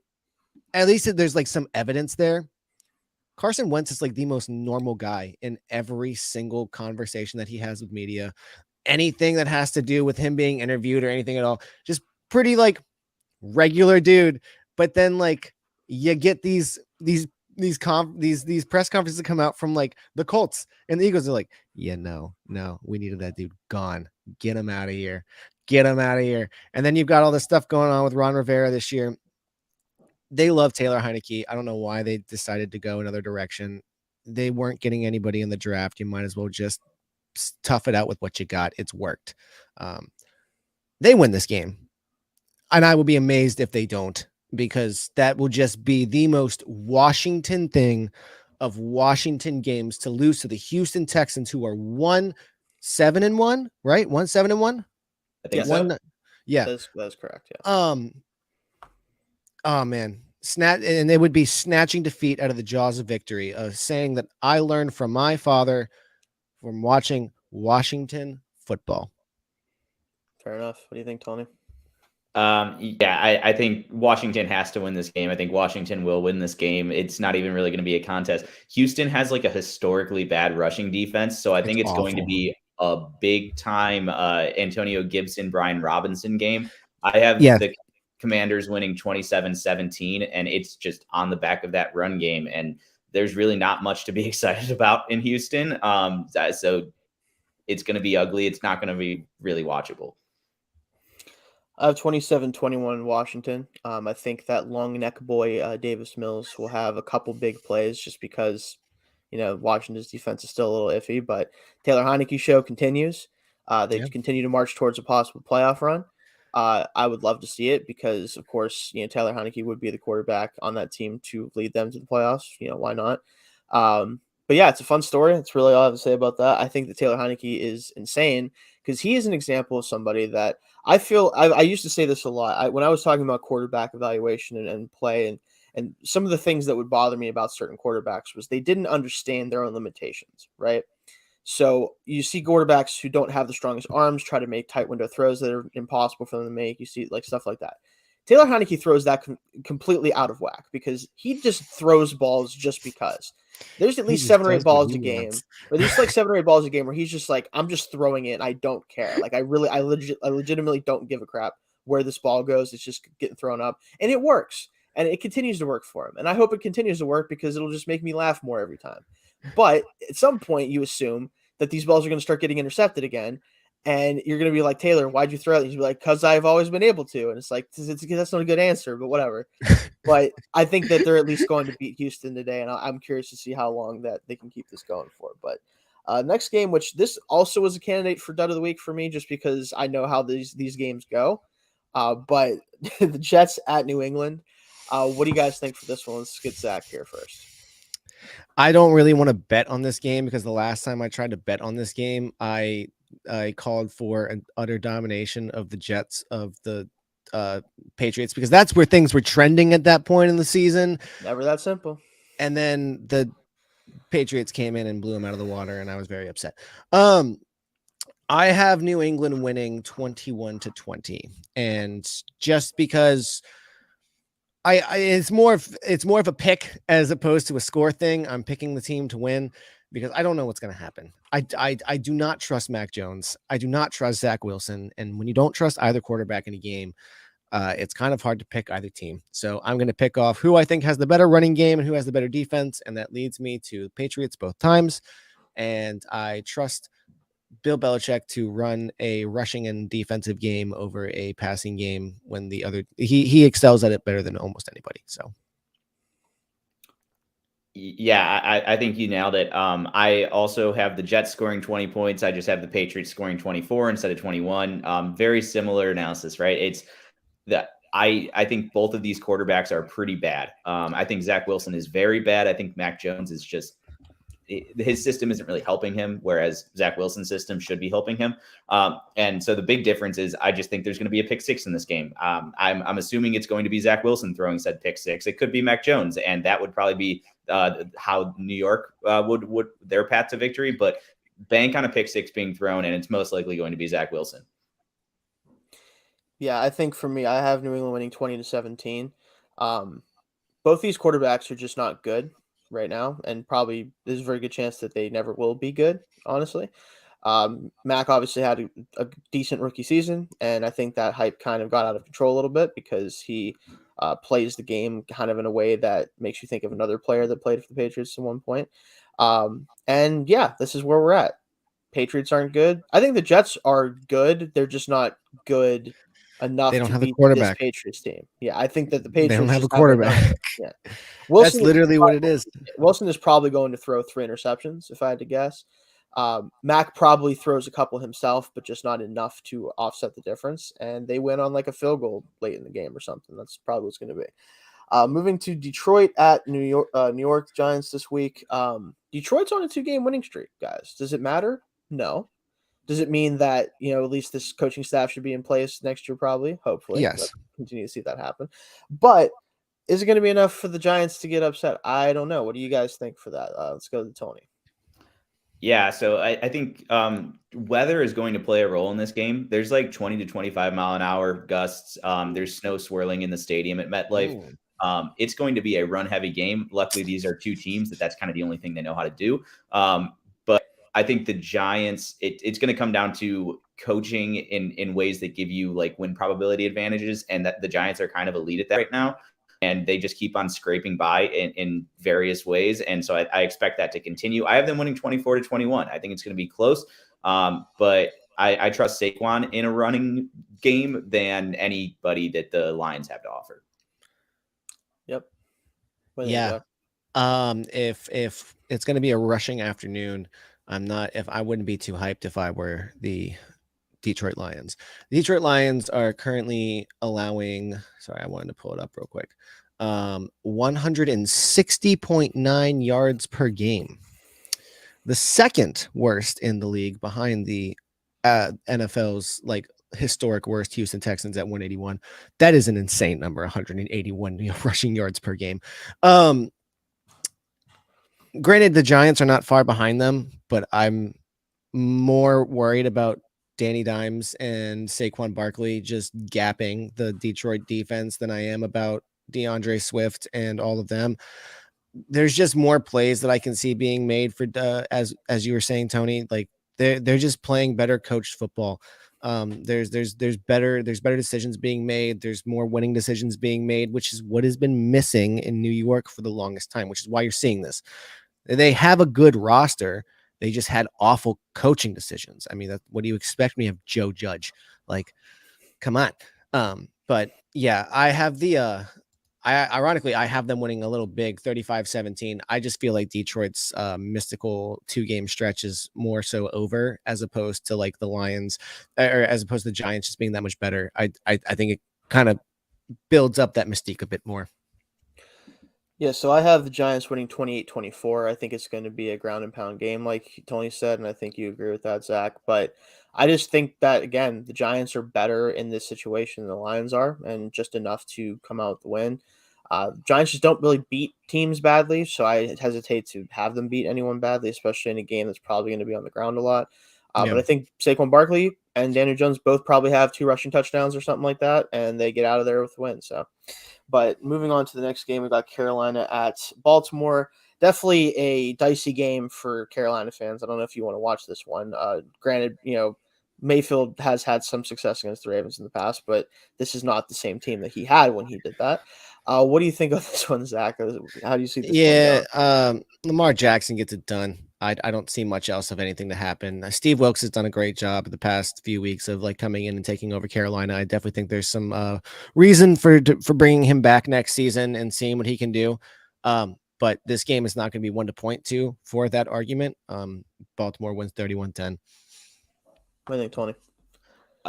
at least there's like some evidence there. Carson Wentz is like the most normal guy in every single conversation that he has with media. Anything that has to do with him being interviewed or anything at all, just pretty like regular dude. But then like you get these press conferences that come out from like the Colts and the Eagles are like, yeah, no, we needed that dude gone. Get him out of here. Get him out of here. And then you've got all this stuff going on with Ron Rivera this year. They love Taylor Heineke. I don't know why they decided to go another direction. They weren't getting anybody in the draft. You might as well just tough it out with what you got. It's worked. They win this game. And I will be amazed if they don't, because that will just be the most Washington thing of Washington games, to lose to the Houston Texans, who are 1-7-1, right? 1-7-1. I think so. Yeah, that's correct. Yeah. Oh man, and they would be snatching defeat out of the jaws of victory. Saying that I learned from my father from watching Washington football. Fair enough. What do you think, Tony? Yeah, I think Washington has to win this game. I think Washington will win this game. It's not even really going to be a contest. Houston has like a historically bad rushing defense, so I think it's going to be a big time Antonio Gibson, Brian Robinson game. I have the Commanders winning 27-17, and it's just on the back of that run game, and there's really not much to be excited about in Houston. So it's going to be ugly. It's not going to be really watchable. I have 27-21 Washington. I think that long neck boy Davis Mills will have a couple big plays, just because, Washington's defense is still a little iffy. But Taylor Heineke show continues. They continue to march towards a possible playoff run. I would love to see it, because, of course, Taylor Heineke would be the quarterback on that team to lead them to the playoffs. Why not? But yeah, it's a fun story. That's really all I have to say about that. I think that Taylor Heineke is insane, because he is an example of somebody that I feel I used to say this a lot. When I was talking about quarterback evaluation and play, and some of the things that would bother me about certain quarterbacks was they didn't understand their own limitations, right? So you see quarterbacks who don't have the strongest arms try to make tight window throws that are impossible for them to make. You see like stuff like that. Taylor Heineke throws that completely out of whack, because he just throws balls just because. There's at least 7 or 8 balls a game, or there's like 7 or 8 balls a game where he's just like, I'm just throwing it and I don't care. Like I legitimately don't give a crap where this ball goes. It's just getting thrown up, and it works, and it continues to work for him. And I hope it continues to work, because it'll just make me laugh more every time. But at some point you assume that these balls are going to start getting intercepted again. And you're going to be like, Taylor, why'd you throw it? And you'll be like, because I've always been able to. And it's like, that's not a good answer, but whatever. But I think that they're at least going to beat Houston today. And I'm curious to see how long that they can keep this going for. But next game, which this also was a candidate for Dud of the Week for me, just because I know how these games go. But the Jets at New England. What do you guys think for this one? Let's get Zach here first. I don't really want to bet on this game, because the last time I tried to bet on this game, I called for an utter domination of the Jets of the Patriots, because that's where things were trending at that point in the season. Never that simple. And then the Patriots came in and blew them out of the water, and I was very upset. I have New England winning 21-20, and just because it's more of a pick as opposed to a score thing. I'm picking the team to win, because I don't know what's going to happen. I do not trust Mac Jones. I do not trust Zach Wilson. And when you don't trust either quarterback in a game, it's kind of hard to pick either team. So I'm going to pick off who I think has the better running game and who has the better defense. And that leads me to the Patriots both times. And I trust Bill Belichick to run a rushing and defensive game over a passing game, when the other he excels at it better than almost anybody. So Yeah, I think you nailed it. I also have the Jets scoring 20 points. I just have the Patriots scoring 24 instead of 21. Very similar analysis, right? It's that I think both of these quarterbacks are pretty bad. I think Zach Wilson is very bad. I think Mac Jones is just his system isn't really helping him, whereas Zach Wilson's system should be helping him. And so the big difference is I just think there's going to be a pick six in this game. I'm assuming it's going to be Zach Wilson throwing said pick six. It could be Mac Jones, and that would probably be how New York would their path to victory. But bank on a pick six being thrown, and it's most likely going to be Zach Wilson. Yeah, I think for me, I have New England winning 20-17. Both these quarterbacks are just not good right now, and probably there's a very good chance that they never will be good, honestly. Mac obviously had a decent rookie season, and I think that hype kind of got out of control a little bit because he plays the game kind of in a way that makes you think of another player that played for the Patriots at one point. And yeah, this is where we're at. Patriots aren't good. I think the Jets are good. They're just not good enough They don't to have a beat this quarterback. Patriots team. Yeah, I think that the Patriots They don't have a just haven't done quarterback. it. Yeah. That's Wilson is literally what it is. Wilson is probably going to throw 3 interceptions, if I had to guess. Mac probably throws a couple himself, but just not enough to offset the difference. And they win on like a field goal late in the game or something. That's probably what's going to be. Moving to Detroit at New York Giants this week. Detroit's on a 2-game winning streak, guys. Does it matter? No. Does it mean that, at least this coaching staff should be in place next year? Probably, hopefully. Yes. Let's continue to see that happen. But is it going to be enough for the Giants to get upset? I don't know. What do you guys think for that? Let's go to Tony. Yeah, so I think weather is going to play a role in this game. There's like 20 to 25 mile an hour gusts. There's snow swirling in the stadium at MetLife. It's going to be a run heavy game. Luckily, these are two teams that's kind of the only thing they know how to do. But I think the Giants, it's going to come down to coaching in ways that give you like win probability advantages, and that the Giants are kind of elite at that right now. And they just keep on scraping by in various ways. And so I expect that to continue. I have them winning 24-21. I think it's going to be close. But I trust Saquon in a running game than anybody that the Lions have to offer. Yep. Yeah. If it's going to be a rushing afternoon, I wouldn't be too hyped if I were the Detroit Lions. The Detroit Lions are currently allowing, sorry, I wanted to pull it up real quick. 160.9 yards per game. The second worst in the league behind the NFL's like historic worst Houston Texans at 181. That is an insane number, 181 rushing yards per game. Granted, the Giants are not far behind them, but I'm more worried about Danny Dimes and Saquon Barkley just gapping the Detroit defense than I am about DeAndre Swift and all of them. There's just more plays that I can see being made for as you were saying, Tony. Like they're just playing better coached football. There's better decisions being made. There's more winning decisions being made, which is what has been missing in New York for the longest time, which is why you're seeing this. They have a good roster. They just had awful coaching decisions. I mean, what do you expect me of Joe Judge? Like, come on. But yeah, I have ironically, I have them winning a little big 35-17. I just feel like Detroit's mystical 2-game stretch is more so over as opposed to like the Lions or as opposed to the Giants just being that much better. I think it kind of builds up that mystique a bit more. Yeah, so I have the Giants winning 28-24. I think it's going to be a ground and pound game, like Tony said, and I think you agree with that, Zach. But I just think that, again, the Giants are better in this situation than the Lions are, and just enough to come out with the win. Giants just don't really beat teams badly, so I hesitate to have them beat anyone badly, especially in a game that's probably going to be on the ground a lot. But I think Saquon Barkley and Daniel Jones both probably have 2 rushing touchdowns or something like that, and they get out of there with the win. But moving on to the next game, we got Carolina at Baltimore. Definitely a dicey game for Carolina fans. I don't know if you want to watch this one. Granted, Mayfield has had some success against the Ravens in the past, but this is not the same team that he had when he did that. What do you think of this one, Zach? How do you see this one going? Lamar Jackson gets it done. I don't see much else of anything to happen. Steve Wilkes has done a great job the past few weeks of like coming in and taking over Carolina. I definitely think there's some reason for bringing him back next season and seeing what he can do. but this game is not going to be one to point to for that argument. Baltimore wins 31-10. What do you think, Tony?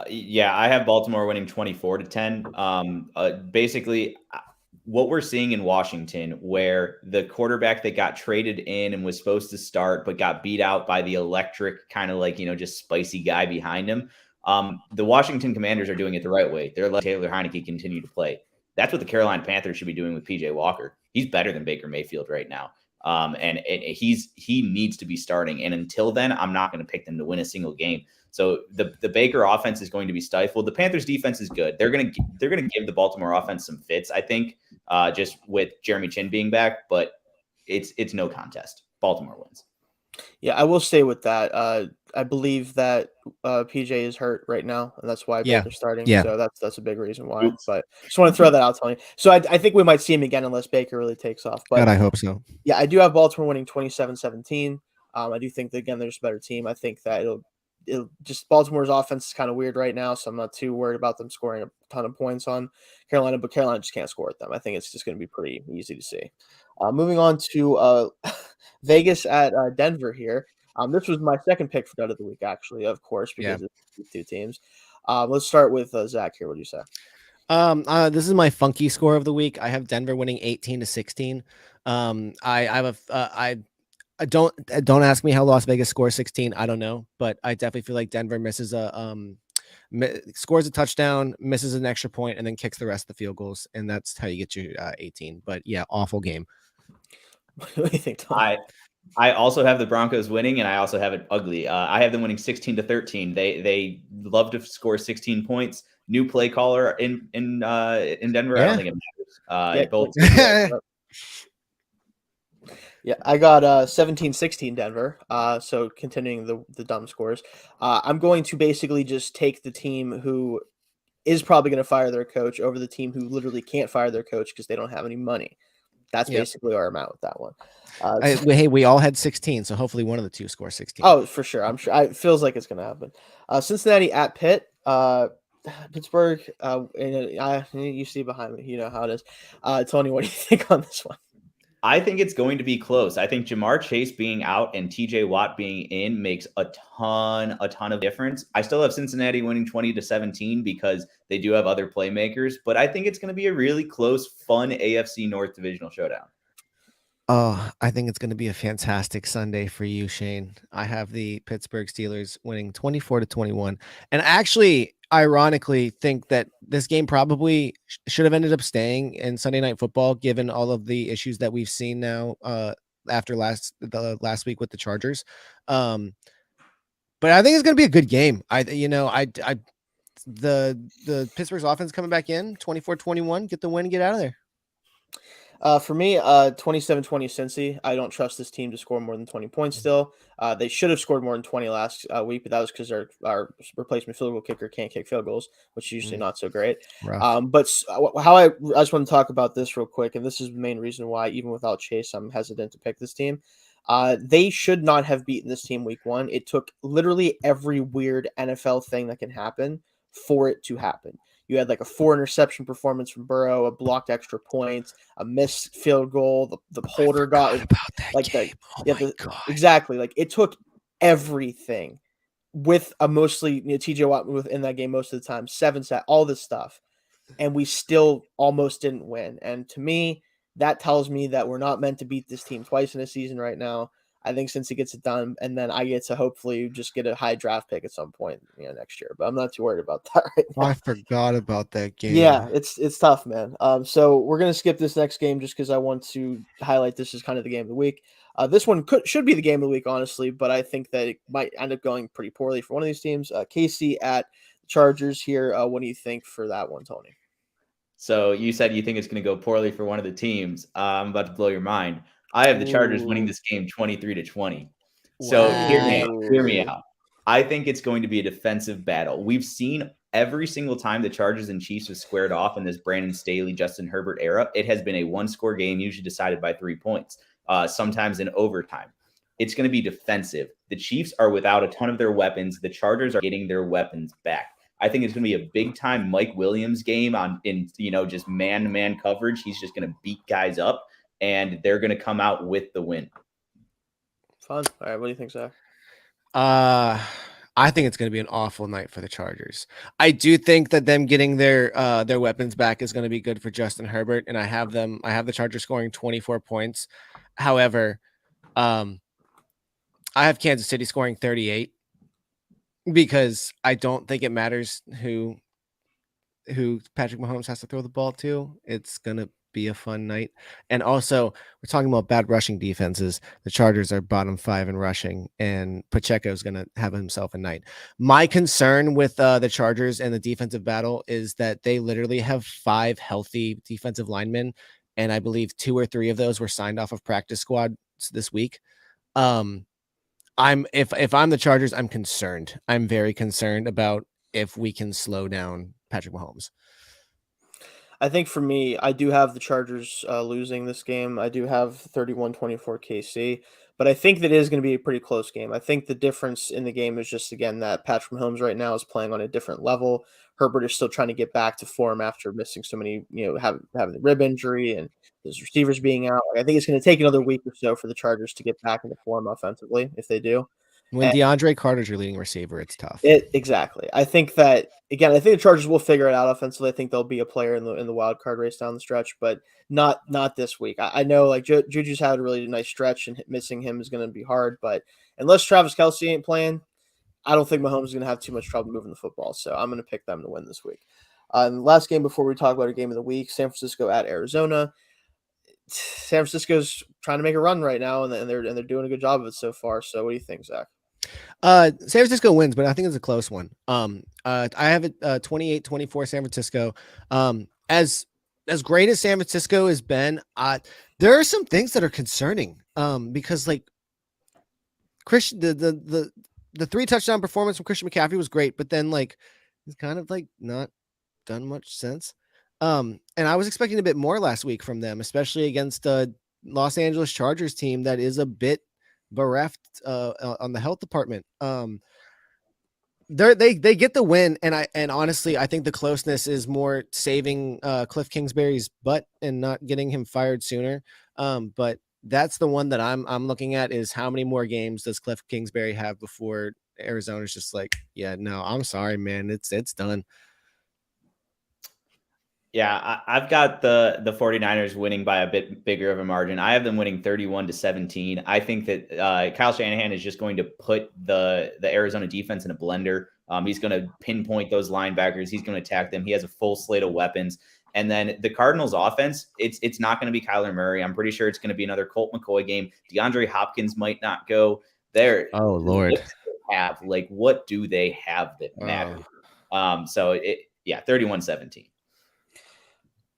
Yeah, I have Baltimore winning 24-10. Basically, what we're seeing in Washington, where the quarterback that got traded in and was supposed to start, but got beat out by the electric kind of like, just spicy guy behind him. The Washington Commanders are doing it the right way. They're letting Taylor Heineke continue to play. That's what the Carolina Panthers should be doing with PJ Walker. He's better than Baker Mayfield right now. And he needs to be starting. And until then, I'm not going to pick them to win a single game. So the Baker offense is going to be stifled. The Panthers defense is good. They're going to give the Baltimore offense some fits, I think, just with Jeremy Chin being back, but it's no contest. Baltimore wins. Yeah, I will stay with that. I believe that PJ is hurt right now, and that's why Baker's starting. Yeah. So that's a big reason why. Oops. But just want to throw that out, Tony. So I think we might see him again unless Baker really takes off. But God, I hope so. Yeah, I do have Baltimore winning 27-17. I do think that, again, there's a better team. I think that it'll just Baltimore's offense is kind of weird right now, so I'm not too worried about them scoring a ton of points on Carolina, but Carolina just can't score at them. I think it's just going to be pretty easy to see. Moving on to Vegas at Denver here. This was my second pick for Dud of the Week, actually, of course, because it's these two teams. Let's start with Zach here. What do you say? This is my funky score of the week. I have Denver winning 18-16. I don't ask me how Las Vegas scores 16. I don't know, but I definitely feel like Denver misses scores a touchdown, misses an extra point, and then kicks the rest of the field goals, and that's how you get your 18. But yeah, awful game. What do you think, Tom? I also have the Broncos winning, and I also have it ugly. I have them winning 16-13. They love to score 16 points. New play caller in Denver. Yeah. I don't think it matters. Yeah, I got 17-16 Denver. So continuing the dumb scores. I'm going to basically just take the team who is probably going to fire their coach over the team who literally can't fire their coach because they don't have any money. That's basically where I'm at with that one. Hey, we all had 16, so hopefully one of the two scores 16. Oh, for sure. I'm sure. It feels like it's going to happen. Cincinnati at Pitt. Pittsburgh. You see behind me. You know how it is. Tony, what do you think on this one? I think it's going to be close. I think Jamar Chase being out and TJ Watt being in makes a ton of difference. I still have Cincinnati winning 20-17 because they do have other playmakers, but I think it's going to be a really close, fun AFC North divisional showdown. Oh, I think it's going to be a fantastic Sunday for you, Shane. I have the Pittsburgh Steelers winning 24-21. And actually, ironically, think that this game probably should have ended up staying in Sunday Night Football, given all of the issues that we've seen now after the last week with the Chargers. But I think it's going to be a good game. The Pittsburgh's offense coming back in 24-21, get the win and get out of there. For me, 27-20 Cincy. I don't trust this team to score more than 20 points still. They should have scored more than 20 last week, but that was because our replacement field goal kicker can't kick field goals, which is usually not so great. But how I just want to talk about this real quick, and this is the main reason why, even without Chase, I'm hesitant to pick this team. They should not have beaten this team week one. It took literally every weird NFL thing that can happen for it to happen. You had like a 4-interception performance from Burrow, a blocked extra point, a missed field goal. The holder got like that. Exactly. Like it took everything with a mostly TJ Watt within that game most of the time, 7 sacks, all this stuff, and we still almost didn't win. And to me, that tells me that we're not meant to beat this team twice in a season right now. I think since he gets it done, and then I get to hopefully just get a high draft pick at some point, next year. But I'm not too worried about that right now. I forgot about that game. Yeah, it's tough, man. So we're gonna skip this next game just because I want to highlight this as kind of the game of the week. This one should be the game of the week, honestly, but I think that it might end up going pretty poorly for one of these teams. KC at Chargers here. What do you think for that one, Tony? So you said you think it's going to go poorly for one of the teams. I'm about to blow your mind. I have the Chargers winning this game 23-20. So hear me out. I think it's going to be a defensive battle. We've seen every single time the Chargers and Chiefs have squared off in this Brandon Staley, Justin Herbert era, it has been a one-score game, usually decided by 3 points, sometimes in overtime. It's going to be defensive. The Chiefs are without a ton of their weapons. The Chargers are getting their weapons back. I think it's going to be a big-time Mike Williams game in just man-to-man coverage. He's just going to beat guys up. and they're going to come out with the win. Fun. All right, what do you think, Zach? I think it's going to be an awful night for the Chargers. I do think that them getting their weapons back is going to be good for Justin Herbert, and I have the Chargers scoring 24 points. However, I have Kansas City scoring 38 because I don't think it matters who Patrick Mahomes has to throw the ball to. It's going to be a fun night. And also, we're talking about bad rushing defenses. The Chargers are bottom 5 in rushing, and Pacheco is going to have himself a night. My concern with the Chargers and the defensive battle is that they literally have 5 healthy defensive linemen, and I believe 2 or 3 of those were signed off of practice squad this week. If I'm the Chargers, I'm concerned. I'm very concerned about if we can slow down Patrick Mahomes. I think for me, I do have the Chargers losing this game. I do have 31-24 KC, but I think that is going to be a pretty close game. I think the difference in the game is just, again, that Patrick Mahomes right now is playing on a different level. Herbert is still trying to get back to form after missing so many, having the rib injury and his receivers being out. I think it's going to take another week or so for the Chargers to get back into form offensively, if they do. When DeAndre Carter's your leading receiver, it's tough. Exactly. I think that, again, I think the Chargers will figure it out offensively. I think they'll be a player in the wild card race down the stretch, but not this week. I know like Juju's had a really nice stretch, and missing him is going to be hard. But unless Travis Kelce ain't playing, I don't think Mahomes is going to have too much trouble moving the football. So I'm going to pick them to win this week. And the last game before we talk about our game of the week, San Francisco at Arizona. San Francisco's trying to make a run right now, and they're doing a good job of it so far. So what do you think, Zach? San Francisco wins, but I think it's a close one. I have it 28-24 San Francisco. As great as San Francisco has been, there are some things that are concerning. Because like Christian, the 3 touchdown performance from Christian McCaffrey was great, but then like it's kind of like not done much sense. And I was expecting a bit more last week from them, especially against a Los Angeles Chargers team that is a bit bereft on the health department. They get the win, and honestly, I think the closeness is more saving Cliff Kingsbury's butt and not getting him fired sooner. But that's the one that I'm looking at, is how many more games does Cliff Kingsbury have before Arizona's just like, yeah, no, I'm sorry, man, it's done. Yeah, I've got the 49ers winning by a bit bigger of a margin. I have them winning 31-17. I think that Kyle Shanahan is just going to put the Arizona defense in a blender. He's going to pinpoint those linebackers. He's going to attack them. He has a full slate of weapons. And then the Cardinals offense, it's not going to be Kyler Murray. I'm pretty sure it's going to be another Colt McCoy game. DeAndre Hopkins might not go there. Oh, Lord. What do they have that matters? 31-17.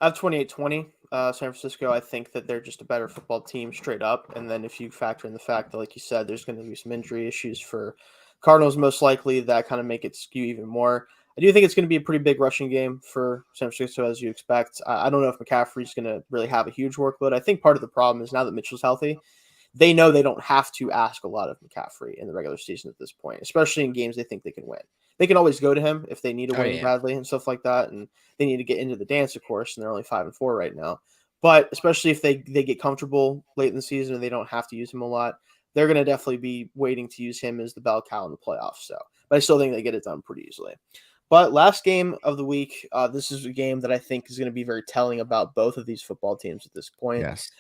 I have 28-20 San Francisco. I think that they're just a better football team straight up. And then if you factor in the fact that, like you said, there's going to be some injury issues for Cardinals, most likely, that kind of make it skew even more. I do think it's going to be a pretty big rushing game for San Francisco, as you expect. I don't know if McCaffrey's going to really have a huge workload. I think part of the problem is now that Mitchell's healthy, they know they don't have to ask a lot of McCaffrey in the regular season at this point, especially in games they think they can win. They can always go to him if they need a win badly and stuff like that, and they need to get into the dance, of course, and they're only 5-4 right now. But especially if they get comfortable late in the season and they don't have to use him a lot, they're going to definitely be waiting to use him as the bell cow in the playoffs. So, but I still think they get it done pretty easily. But last game of the week, this is a game that I think is going to be very telling about both of these football teams at this point. Yes.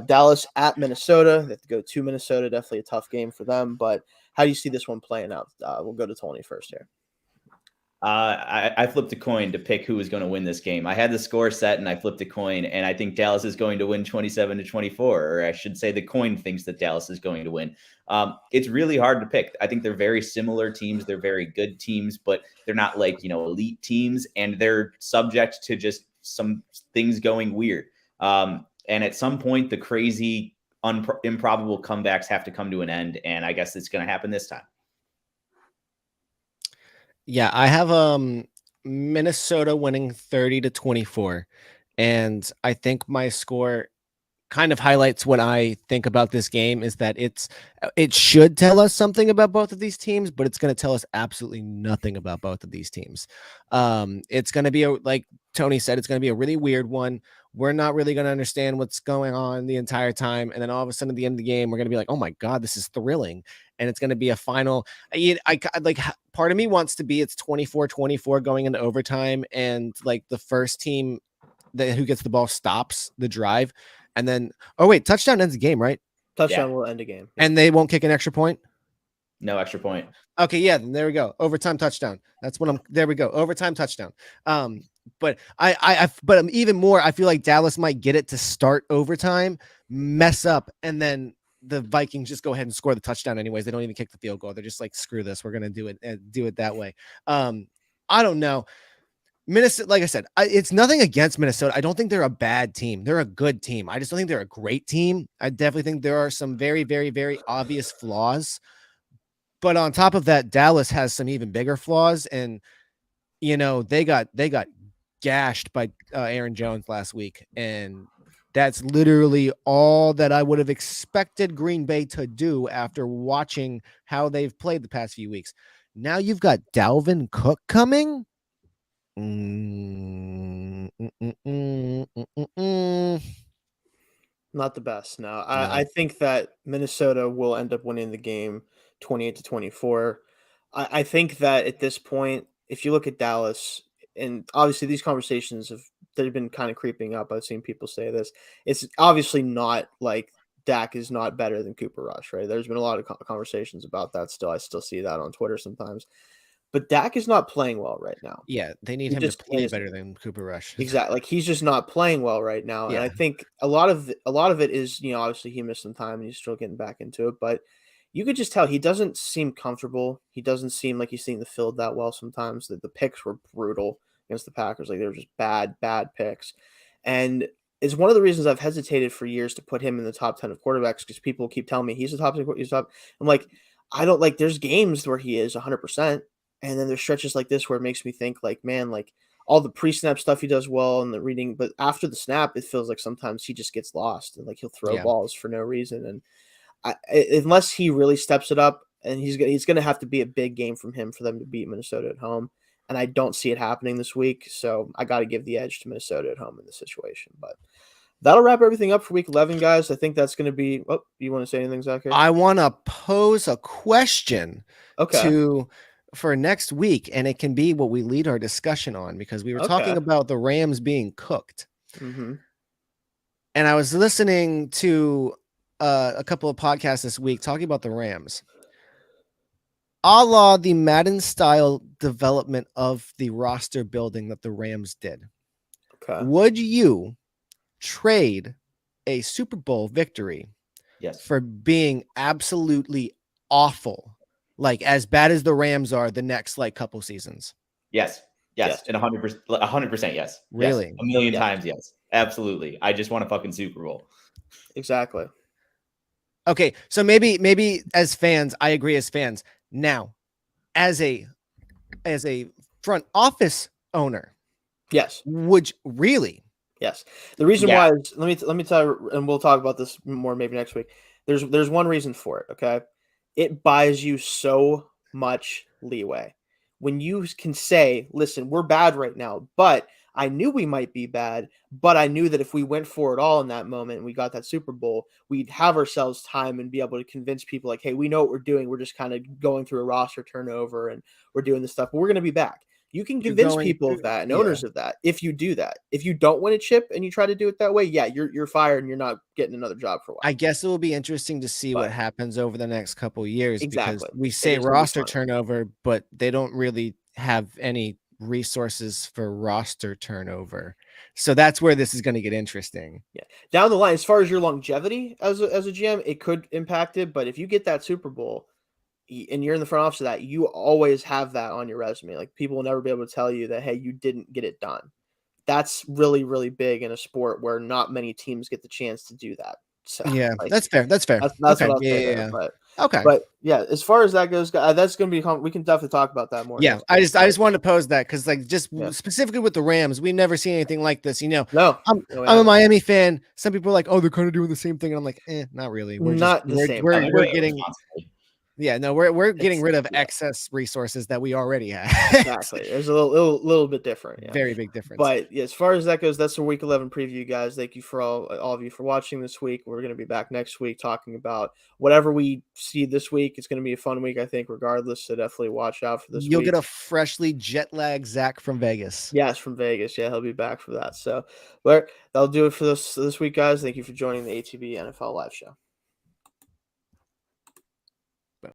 Dallas at Minnesota. They have to go to Minnesota. Definitely a tough game for them. But how do you see this one playing out? We'll go to Tony first here. I flipped a coin to pick who was going to win this game. I had the score set and I flipped a coin, and I think Dallas is going to win 27-24, or I should say the coin thinks that Dallas is going to win. It's really hard to pick. I think they're very similar teams. They're very good teams, but they're not like, elite teams, and they're subject to just some things going weird. And at some point, the crazy, improbable comebacks have to come to an end, and I guess it's going to happen this time. Yeah, I have Minnesota winning 30-24, and I think my score kind of highlights what I think about this game is that it should tell us something about both of these teams, but it's going to tell us absolutely nothing about both of these teams. It's going to be like Tony said, it's going to be a really weird one. We're not really going to understand what's going on the entire time. And then all of a sudden at the end of the game, we're going to be like, oh my God, this is thrilling. And it's going to be a final. I like, part of me wants to be, it's 24-24 going into overtime. And like the first team who gets the ball stops the drive. And then, oh wait, touchdown ends the game, right? Touchdown will end a game. Yeah. And they won't kick an extra point? No extra point. Okay, yeah, then there we go. Overtime touchdown. That's what there we go. Overtime touchdown. But but even more, I feel like Dallas might get it to start overtime, mess up, and then the Vikings just go ahead and score the touchdown anyways. They don't even kick the field goal. They're just like, screw this. We're gonna do it that way. I don't know. Minnesota, like I said, it's nothing against Minnesota. I don't think they're a bad team. They're a good team. I just don't think they're a great team. I definitely think there are some very, very, very obvious flaws. But on top of that, Dallas has some even bigger flaws. And, they got gashed by Aaron Jones last week. And that's literally all that I would have expected Green Bay to do after watching how they've played the past few weeks. Now you've got Dalvin Cook coming. Not the best. No, I think that Minnesota will end up winning the game 28-24. I think that at this point, if you look at Dallas, and obviously these conversations they've been kind of creeping up. I've seen people say this. It's obviously not like Dak is not better than Cooper Rush, right? There's been a lot of conversations about that still. I still see that on Twitter sometimes. But Dak is not playing well right now. Yeah, they need him to play better than Cooper Rush. Exactly. Like he's just not playing well right now. Yeah. And I think a lot of it is, obviously he missed some time and he's still getting back into it, but you could just tell he doesn't seem comfortable. He doesn't seem like he's seeing the field that well sometimes. The picks were brutal against the Packers. Like they were just bad picks. And it's one of the reasons I've hesitated for years to put him in the top 10 of quarterbacks because people keep telling me he's the top 10. I'm like, I don't like, there's games where he is 100%. And then there's stretches like this where it makes me think like, man, like all the pre-snap stuff he does well and the reading, but after the snap, it feels like sometimes he just gets lost and like he'll throw balls for no reason. And unless he really steps it up, and he's going to have to be a big game from him for them to beat Minnesota at home. And I don't see it happening this week. So I got to give the edge to Minnesota at home in this situation. But that'll wrap everything up for week 11, guys. I think that's going to be, you want to say anything, Zach? I want to pose a question for next week, and it can be what we lead our discussion on because we were talking about the Rams being cooked. Mm-hmm. And I was listening to a couple of podcasts this week talking about the Rams. A la the Madden style development of the roster building that the Rams did. Okay. Would you trade a Super Bowl victory for being absolutely awful? Like as bad as the Rams are the next like couple seasons. Yes. And 100%. Yes. Really? Yes. A million times. Yes, absolutely. I just want a fucking Super Bowl. Exactly. Okay. So maybe as fans, I agree as fans now as a front office owner. Yes. Would you really? Yes. The reason why is, let me tell you, and we'll talk about this more maybe next week. There's one reason for it. Okay. It buys you so much leeway when you can say, listen, we're bad right now, but I knew we might be bad, but I knew that if we went for it all in that moment and we got that Super Bowl, we'd have ourselves time and be able to convince people like, hey, we know what we're doing. We're just kind of going through a roster turnover and we're doing this stuff, but we're going to be back. You can convince people of that and owners of that if you do that. If you don't win a chip and you try to do it that way, you're fired and you're not getting another job for a while. I guess it will be interesting to see what happens over the next couple of years. Exactly. Because we say roster turnover, but they don't really have any resources for roster turnover. So that's where this is going to get interesting. Yeah. Down the line, as far as your longevity as a GM, it could impact it. But if you get that Super Bowl, and you're in the front office of that, you always have that on your resume. Like people will never be able to tell you that, hey, you didn't get it done. That's really, really big in a sport where not many teams get the chance to do that. So, Yeah, like, that's fair. That's fair. That's Okay. what I'll say Yeah. there. But Okay. yeah, as far as that goes, that's gonna be we can definitely talk about that more. Yeah, next I week, just wanted to pose that because yeah. specifically with the Rams, we never see anything like this. No, I'm a Miami fan. Some people are like, oh, they're kind of doing the same thing, and I'm like, not really. We're getting we're getting rid of excess resources that we already have. Exactly. There's a little bit different. Yeah. Very big difference. But yeah, as far as that goes, that's the Week 11 preview, guys. Thank you for all of you for watching this week. We're going to be back next week talking about whatever we see this week. It's going to be a fun week, I think, regardless. So definitely watch out for this. You'll get a freshly jet lagged Zach from Vegas. Yes, from Vegas. Yeah, he'll be back for that. So, but that'll do it for this week, guys. Thank you for joining the ATB NFL Live Show.